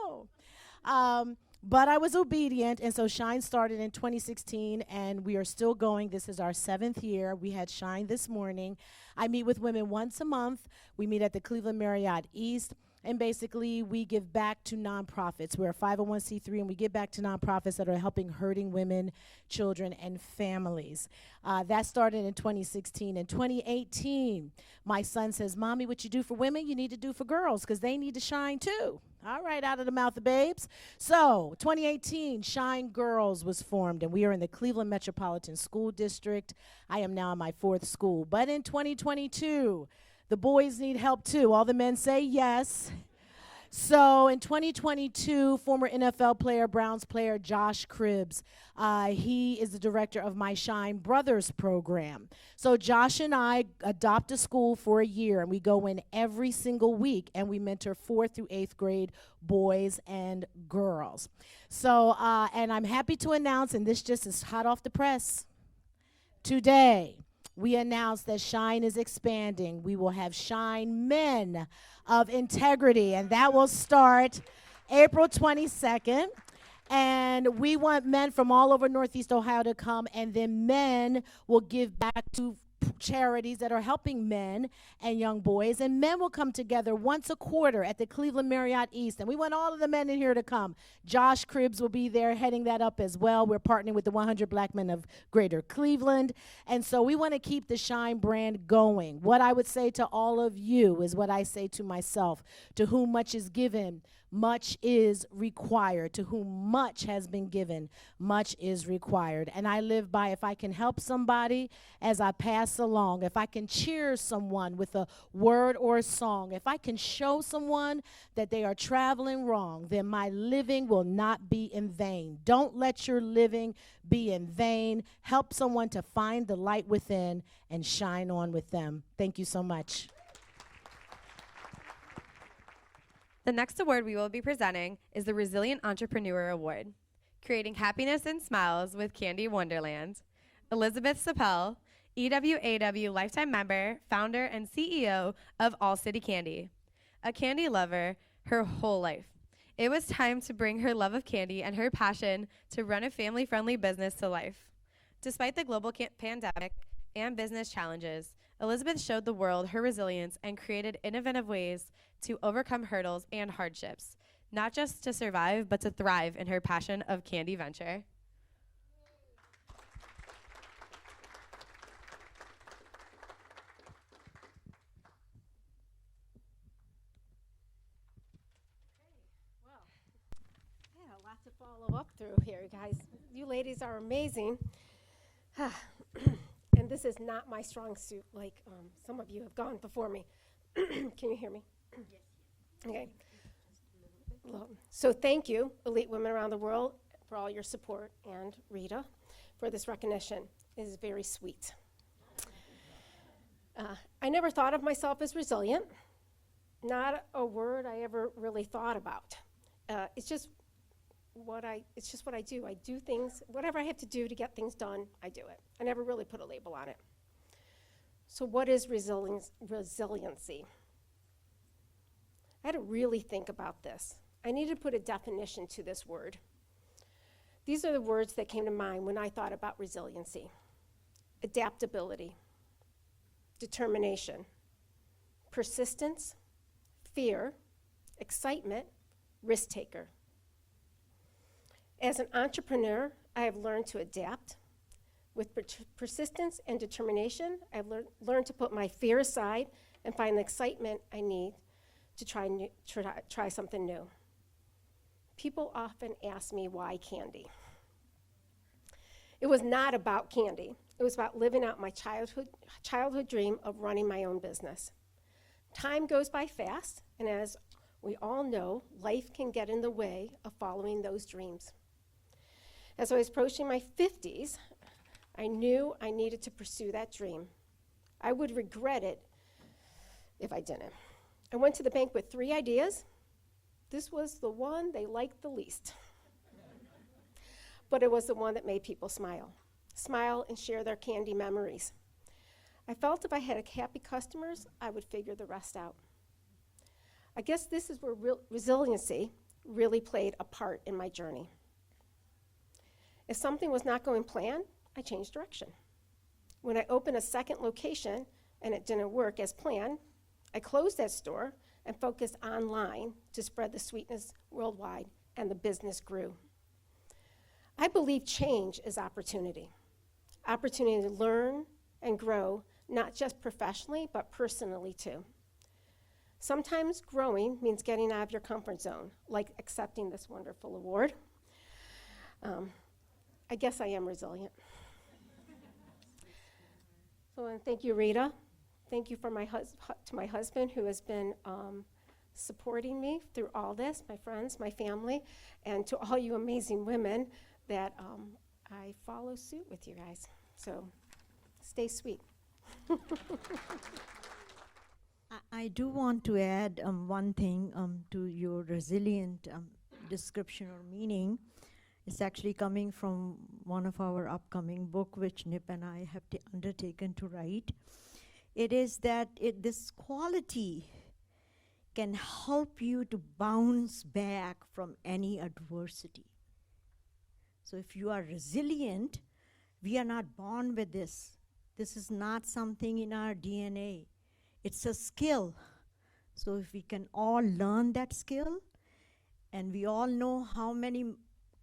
No. But I was obedient, and so Shine started in 2016, and we are still going. This is our 7th year. We had Shine this morning. I meet with women once a month. We meet at the Cleveland Marriott East, and basically we give back to nonprofits. We're a 501c3, and we give back to nonprofits that are helping hurting women, children, and families. That started in 2016. In 2018, my son says, Mommy, what you do for women, you need to do for girls, because they need to shine too. All right, out of the mouth of babes. So 2018, Shine Girls was formed, and we are in the Cleveland Metropolitan School District. I am now in my 4th school. But in 2022, the boys need help too. All the men say yes. So in 2022, former NFL player, Browns player Josh Cribbs, he is the director of my Shine Brothers program. So Josh and I adopt a school for a year, and we go in every single week, and we mentor 4th through 8th grade boys and girls. So, and I'm happy to announce, and this just is hot off the press, today we announced that Shine is expanding. We will have Shine Men of Integrity, and that will start April 22nd. And we want men from all over Northeast Ohio to come, and then men will give back to charities that are helping men and young boys, and men will come together once a quarter at the Cleveland Marriott East, and we want all of the men in here to come. Josh Cribbs will be there heading that up as well. We're partnering with the 100 Black Men of Greater Cleveland, and so we want to keep the Shine brand going. What I would say to all of you is what I say to myself: to whom much is given, much is required. To whom much has been given, much is required. And I live by, if I can help somebody as I pass along, if I can cheer someone with a word or a song, if I can show someone that they are traveling wrong, then my living will not be in vain. Don't let your living be in vain. Help someone to find the light within and shine on with them. Thank you so much. The next award we will be presenting is the Resilient Entrepreneur Award, Creating Happiness and Smiles with Candy Wonderland. Elizabeth Sapel, EWAW lifetime member, founder, and CEO of All City Candy. A candy lover her whole life, it was time to bring her love of candy and her passion to run a family-friendly business to life. Despite the global pandemic and business challenges, Elizabeth showed the world her resilience and created innovative ways to overcome hurdles and hardships, not just to survive, but to thrive in her passion of candy venture. Yeah, a lot to follow up through here, guys. You ladies are amazing. And this is not my strong suit, like some of you have gone before me. Can you hear me? Yes. Okay. Well, so thank you, Elite Women Around the World, for all your support, and Rita for this recognition. It is very sweet. I never thought of myself as resilient. Not a word I ever really thought about. It's just what I do. I do things, whatever I have to do to get things done, I do it. I never really put a label on it. So what is resiliency? I had to really think about this. I needed to put a definition to this word. These are the words that came to mind when I thought about resiliency: adaptability, determination, persistence, fear, excitement, risk taker. As an entrepreneur, I have learned to adapt. With persistence and determination, I've learned to put my fear aside and find the excitement I need to try something new. People often ask me why candy. It was not about candy. It was about living out my childhood dream of running my own business. Time goes by fast, and as we all know, life can get in the way of following those dreams. As I was approaching my 50s, I knew I needed to pursue that dream. I would regret it if I didn't. I went to the bank with 3 ideas. This was the one they liked the least. But it was the one that made people smile and share their candy memories. I felt if I had happy customers, I would figure the rest out. I guess this is where resiliency really played a part in my journey. If something was not going planned, I changed direction. When I opened a second location and it didn't work as planned, I closed that store and focused online to spread the sweetness worldwide, and the business grew. I believe change is opportunity. Opportunity to learn and grow, not just professionally, but personally too. Sometimes growing means getting out of your comfort zone, like accepting this wonderful award. I guess I am resilient. So, and thank you, Rita. Thank you to my husband, who has been supporting me through all this, my friends, my family, and to all you amazing women that I follow suit with you guys. So stay sweet. I do want to add one thing to your resilient description or meaning. It's actually coming from one of our upcoming book, which Nip and I have undertaken to write. It is that this quality can help you to bounce back from any adversity. So if you are resilient, we are not born with this. This is not something in our DNA. It's a skill. So if we can all learn that skill, and we all know how many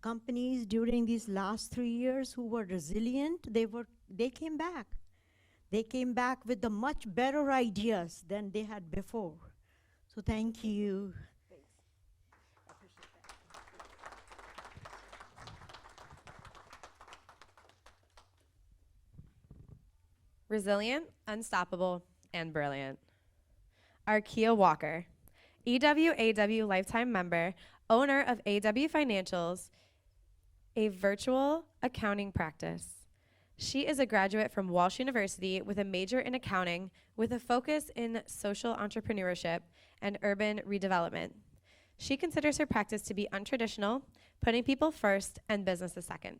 companies during these last 3 years who were resilient, they came back. They came back with the much better ideas than they had before. So thank you. Thanks. I appreciate that. Resilient, unstoppable, and brilliant. Arkeya Walker, EWAW lifetime member, owner of AW Financials, a virtual accounting practice. She is a graduate from Walsh University with a major in accounting with a focus in social entrepreneurship and urban redevelopment. She considers her practice to be untraditional, putting people first and business a second.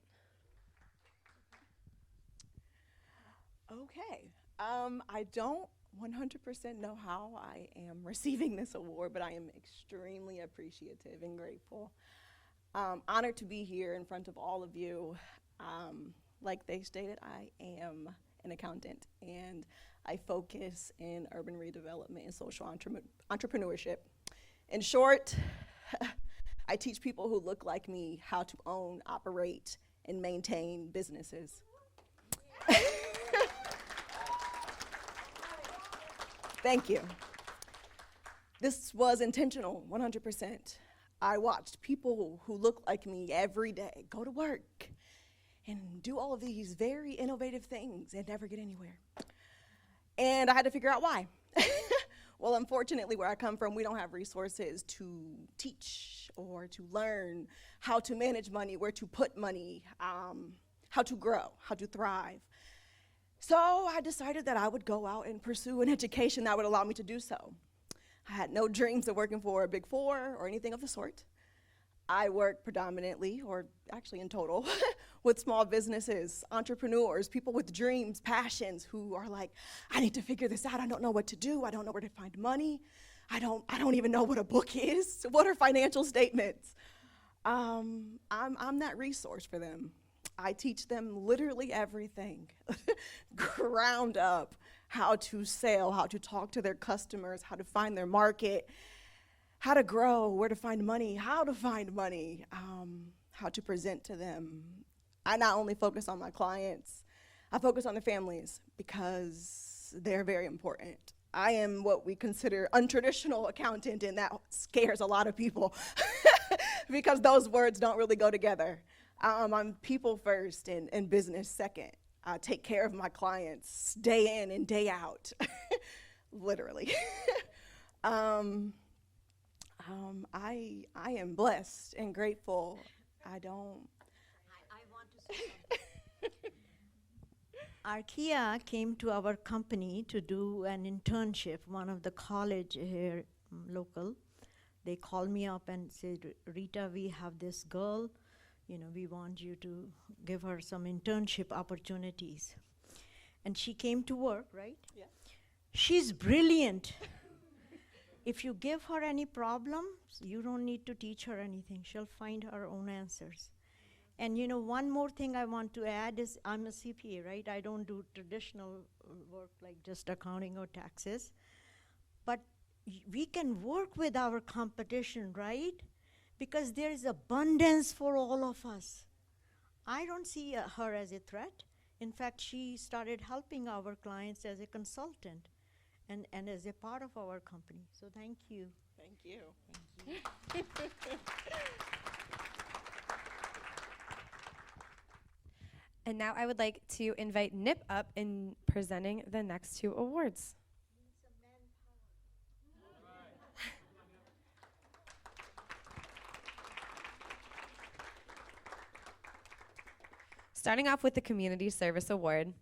Okay. I don't 100% know how I am receiving this award, but I am extremely appreciative and grateful. Honored to be here in front of all of you. Like they stated, I am an accountant, and I focus in urban redevelopment and social entrepreneurship. In short, I teach people who look like me how to own, operate, and maintain businesses. Thank you. This was intentional, 100%. I watched people who look like me every day go to work and do all of these very innovative things and never get anywhere. And I had to figure out why. Well, unfortunately, where I come from, we don't have resources to teach or to learn how to manage money, where to put money, how to grow, how to thrive. So I decided that I would go out and pursue an education that would allow me to do so. I had no dreams of working for a Big Four or anything of the sort. I work predominantly, or actually in total, with small businesses, entrepreneurs, people with dreams, passions, who are like, I need to figure this out. I don't know what to do. I don't know where to find money. I don't even know what a book is. What are financial statements? I'm that resource for them. I teach them literally everything, ground up, how to sell, how to talk to their customers, how to find their market, how to grow, where to find money, how to find money, how to present to them. I not only focus on my clients, I focus on their families because they're very important. I am what we consider untraditional accountant, and that scares a lot of people because those words don't really go together. I'm people first and business second. I take care of my clients day in and day out, literally. I am blessed and grateful. I want to say something. Arkeya came to our company to do an internship, one of the college here local. They called me up and said, Rita, we have this girl, we want you to give her some internship opportunities. And she came to work, right? Yeah. She's brilliant. If you give her any problems, you don't need to teach her anything. She'll find her own answers. And one more thing I want to add is I'm a CPA, right? I don't do traditional work like just accounting or taxes. But we can work with our competition, right? Because there is abundance for all of us. I don't see her as a threat. In fact, she started helping our clients as a consultant and as a part of our company. So thank you. Thank you. Thank you. And now I would like to invite Nip up in presenting the next two awards. Starting off with the Community Service Award,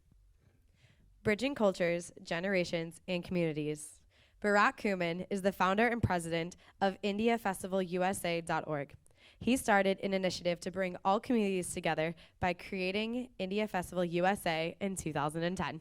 Bridging Cultures, Generations, and Communities. Bharat Kuman is the founder and president of IndiaFestivalUSA.org. He started an initiative to bring all communities together by creating India Festival USA in 2010.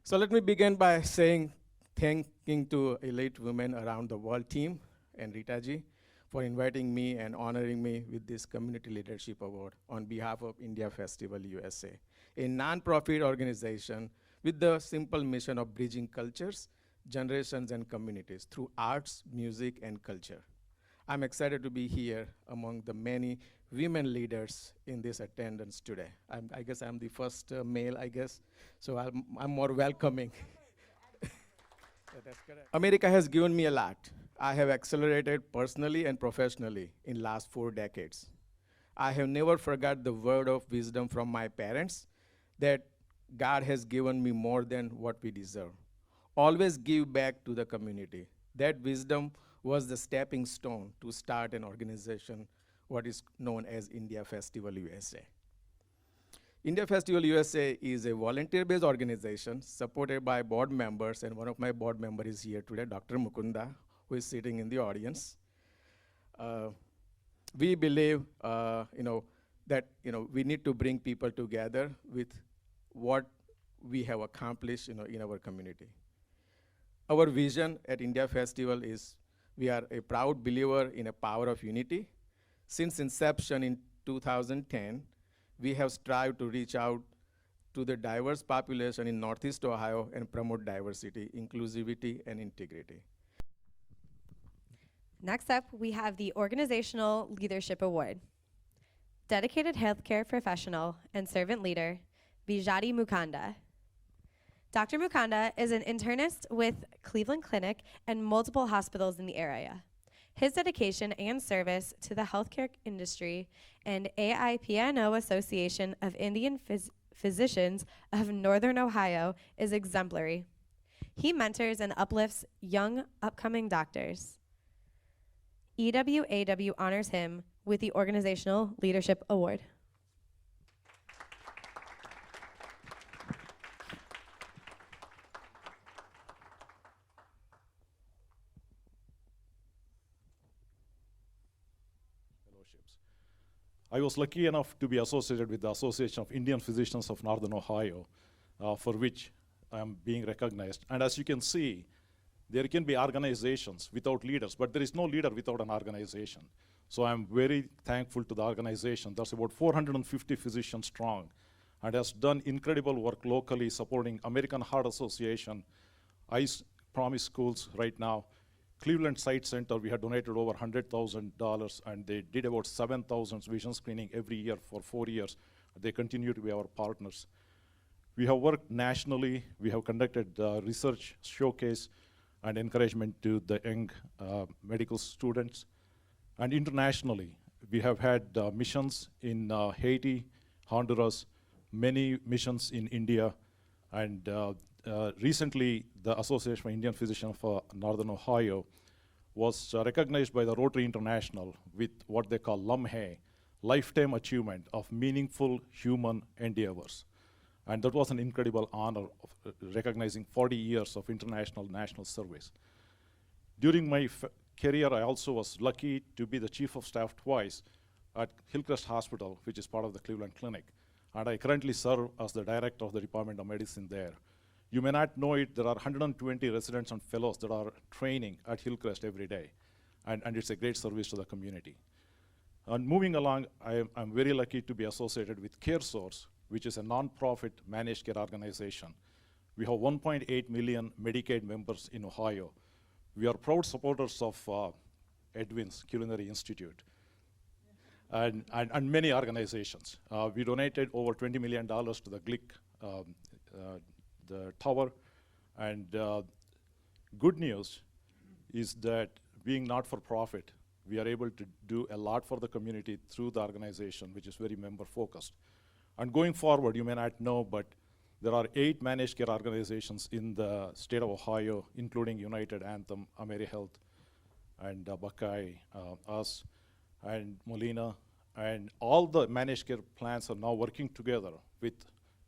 So let me begin by saying thanking to elite women around the world team and Rita ji for inviting me and honoring me with this Community Leadership Award on behalf of India Festival USA, a non-profit organization with the simple mission of bridging cultures, generations, and communities through arts, music, and culture. I'm excited to be here among the many women leaders in this attendance today. I guess I'm the first male, so I'm more welcoming. Yeah, that's correct. America has given me a lot. I have accelerated personally and professionally in last 4 decades. I have never forgot the word of wisdom from my parents that God has given me more than what we deserve. Always give back to the community. That wisdom was the stepping stone to start an organization, what is known as India Festival USA. India Festival USA is a volunteer-based organization supported by board members, and one of my board members is here today, Dr. Mukunda, who is sitting in the audience. We believe, that we need to bring people together with what we have accomplished, in our community. Our vision at India Festival is we are a proud believer in a power of unity. Since inception in 2010, we have strived to reach out to the diverse population in Northeast Ohio and promote diversity, inclusivity, and integrity. Next up, we have the Organizational Leadership Award. Dedicated healthcare professional and servant leader, Vijati Mukanda. Dr. Mukanda is an internist with Cleveland Clinic and multiple hospitals in the area. His dedication and service to the healthcare industry and AIPNO Association of Indian Physicians of Northern Ohio is exemplary. He mentors and uplifts young upcoming doctors. EWAW honors him with the Organizational Leadership Award. I was lucky enough to be associated with the Association of Indian Physicians of Northern Ohio, for which I am being recognized. And as you can see, there can be organizations without leaders, but there is no leader without an organization. So I'm very thankful to the organization. That's about 450 physicians strong, and has done incredible work locally supporting American Heart Association, ICE Promise Schools right now. Cleveland Sight Center, we had donated over $100,000, and they did about 7,000 vision screening every year for 4 years. They continue to be our partners. We have worked nationally. We have conducted research showcase and encouragement to the young medical students. And internationally, we have had missions in Haiti, Honduras, many missions in India, and recently, the Association for Indian Physicians for Northern Ohio was recognized by the Rotary International with what they call LUMHE, Lifetime Achievement of Meaningful Human Endeavors. And that was an incredible honor of recognizing 40 years of international national service. During my career, I also was lucky to be the chief of staff twice at Hillcrest Hospital, which is part of the Cleveland Clinic. And I currently serve as the director of the Department of Medicine there. You may not know it, there are 120 residents and fellows that are training at Hillcrest every day. And it's a great service to the community. And moving along, I'm very lucky to be associated with CareSource, which is a nonprofit managed care organization. We have 1.8 million Medicaid members in Ohio. We are proud supporters of Edwin's Culinary Institute and many organizations. We donated over $20 million to the GLIC, the tower. And good news is that being not-for-profit, we are able to do a lot for the community through the organization, which is very member-focused. And going forward, you may not know, but there are 8 managed care organizations in the state of Ohio, including United, Anthem, AmeriHealth, and Buckeye, us, and Molina, and all the managed care plans are now working together with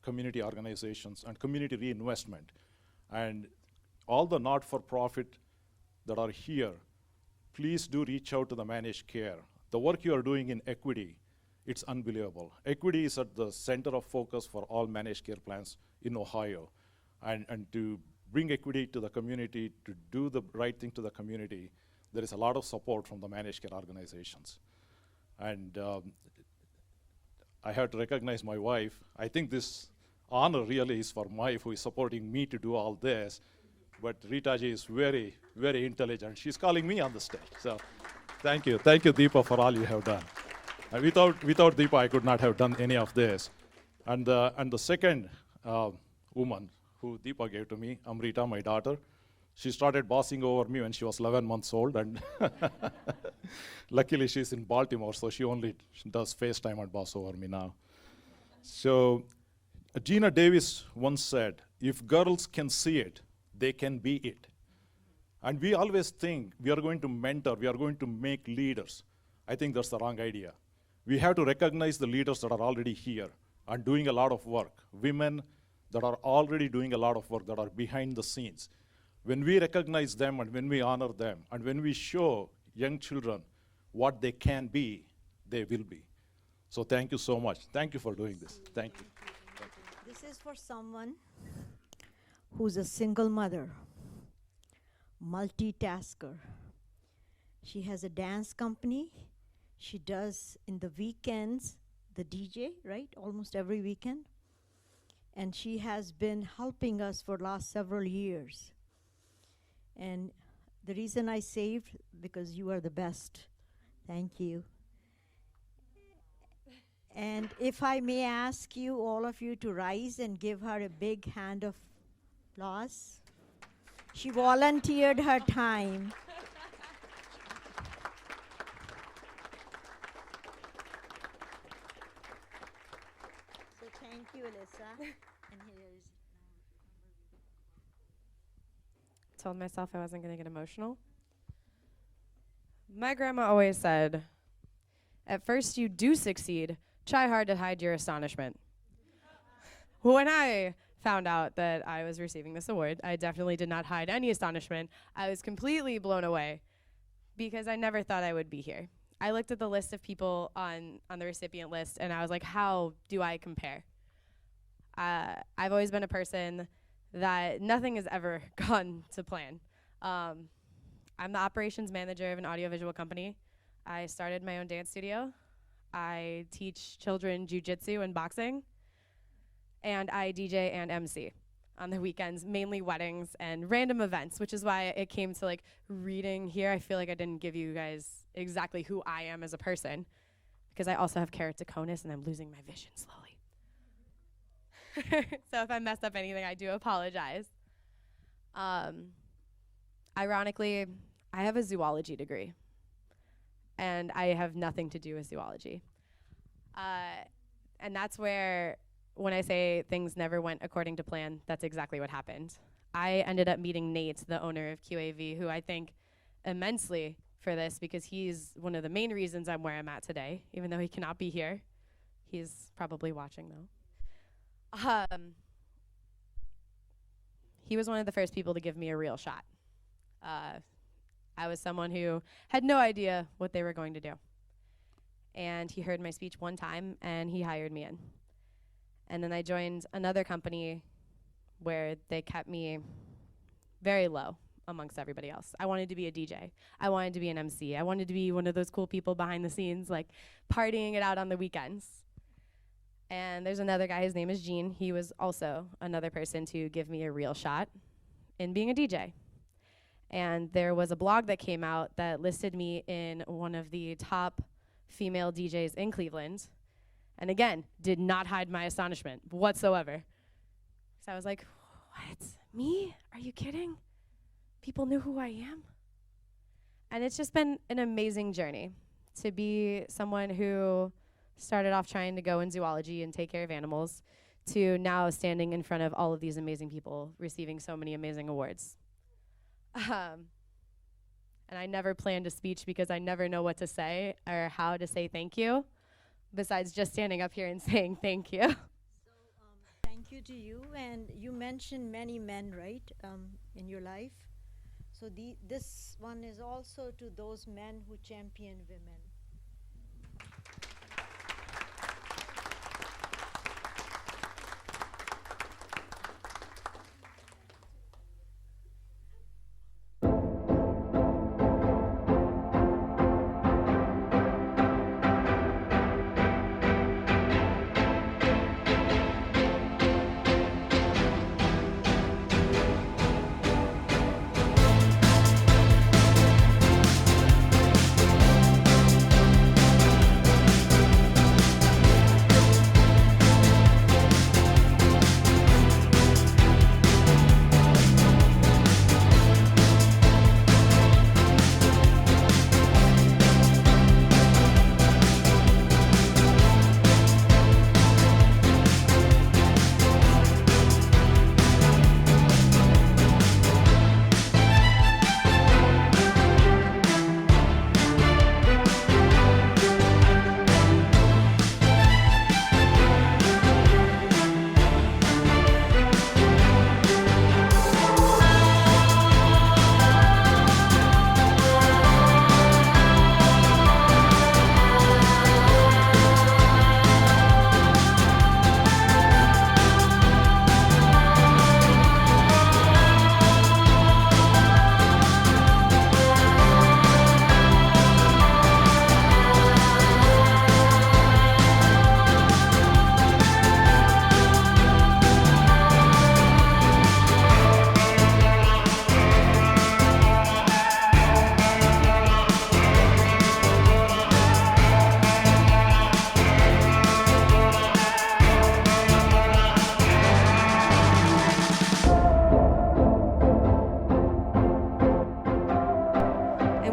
community organizations and community reinvestment. And all the not-for-profit that are here, please do reach out to the managed care. The work you are doing in equity, it's unbelievable. Equity is at the center of focus for all managed care plans in Ohio. And to bring equity to the community, to do the right thing to the community, there is a lot of support from the managed care organizations. And I have to recognize my wife. I think this honor really is for my wife, who is supporting me to do all this. But Rita ji is very, very intelligent. She's calling me on the stage. So thank you, Deepa, for all you have done. And without Deepa, I could not have done any of this. And the second woman who Deepa gave to me, Amrita, my daughter, she started bossing over me when she was 11 months old, and luckily she's in Baltimore, so she only does FaceTime and boss over me now. So Gina Davis once said, if girls can see it, they can be it. And we always think we are going to mentor, we are going to make leaders. I think that's the wrong idea. We have to recognize the leaders that are already here and doing a lot of work. Women that are already doing a lot of work, that are behind the scenes. When we recognize them and when we honor them, and when we show young children what they can be, they will be. So thank you so much. Thank you for doing this. Thank you. This is for someone who's a single mother, multitasker. She has a dance company. She does in the weekends the DJ, right? Almost every weekend. And she has been helping us for last several years. And the reason I saved, because you are the best. Thank you. And if I may ask you, all of you, to rise and give her a big hand of applause. She volunteered her time. So thank you, Alyssa. And here is Told myself I wasn't going to get emotional. My grandma always said, at first you do succeed, try hard to hide your astonishment. When I found out that I was receiving this award, I definitely did not hide any astonishment. I was completely blown away because I never thought I would be here. I looked at the list of people on the recipient list and I was like, how do I compare? I've always been a person that nothing has ever gone to plan. I'm the operations manager of an audiovisual company. I started my own dance studio. I teach children jujitsu and boxing. And I DJ and MC on the weekends, mainly weddings and random events, which is why it came to like reading here. I feel like I didn't give you guys exactly who I am as a person, because I also have keratoconus and I'm losing my vision slowly. So if I messed up anything, I do apologize. Ironically, I have a zoology degree, and I have nothing to do with zoology. And that's where, when I say things never went according to plan, that's exactly what happened. I ended up meeting Nate, the owner of QAV, who I thank immensely for this, because he's one of the main reasons I'm where I'm at today, even though he cannot be here. He's probably watching, though. He was one of the first people to give me a real shot. I was someone who had no idea what they were going to do. And he heard my speech one time, and he hired me in. And then I joined another company where they kept me very low amongst everybody else. I wanted to be a DJ. I wanted to be an MC. I wanted to be one of those cool people behind the scenes, like partying it out on the weekends. And there's another guy, his name is Gene. He was also another person to give me a real shot in being a DJ. And there was a blog that came out that listed me in one of the top female DJs in Cleveland. And again, did not hide my astonishment whatsoever. So I was like, what? Me? Are you kidding? People knew who I am? And it's just been an amazing journey to be someone who started off trying to go in zoology and take care of animals, to now standing in front of all of these amazing people receiving so many amazing awards. and I never planned a speech because I never know what to say or how to say thank you, besides just standing up here and saying thank you. Thank you to you. And you mentioned many men, right, in your life. So this one is also to those men who champion women.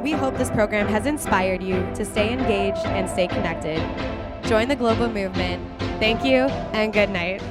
We hope this program has inspired you to stay engaged and stay connected. Join the global movement. Thank you and good night.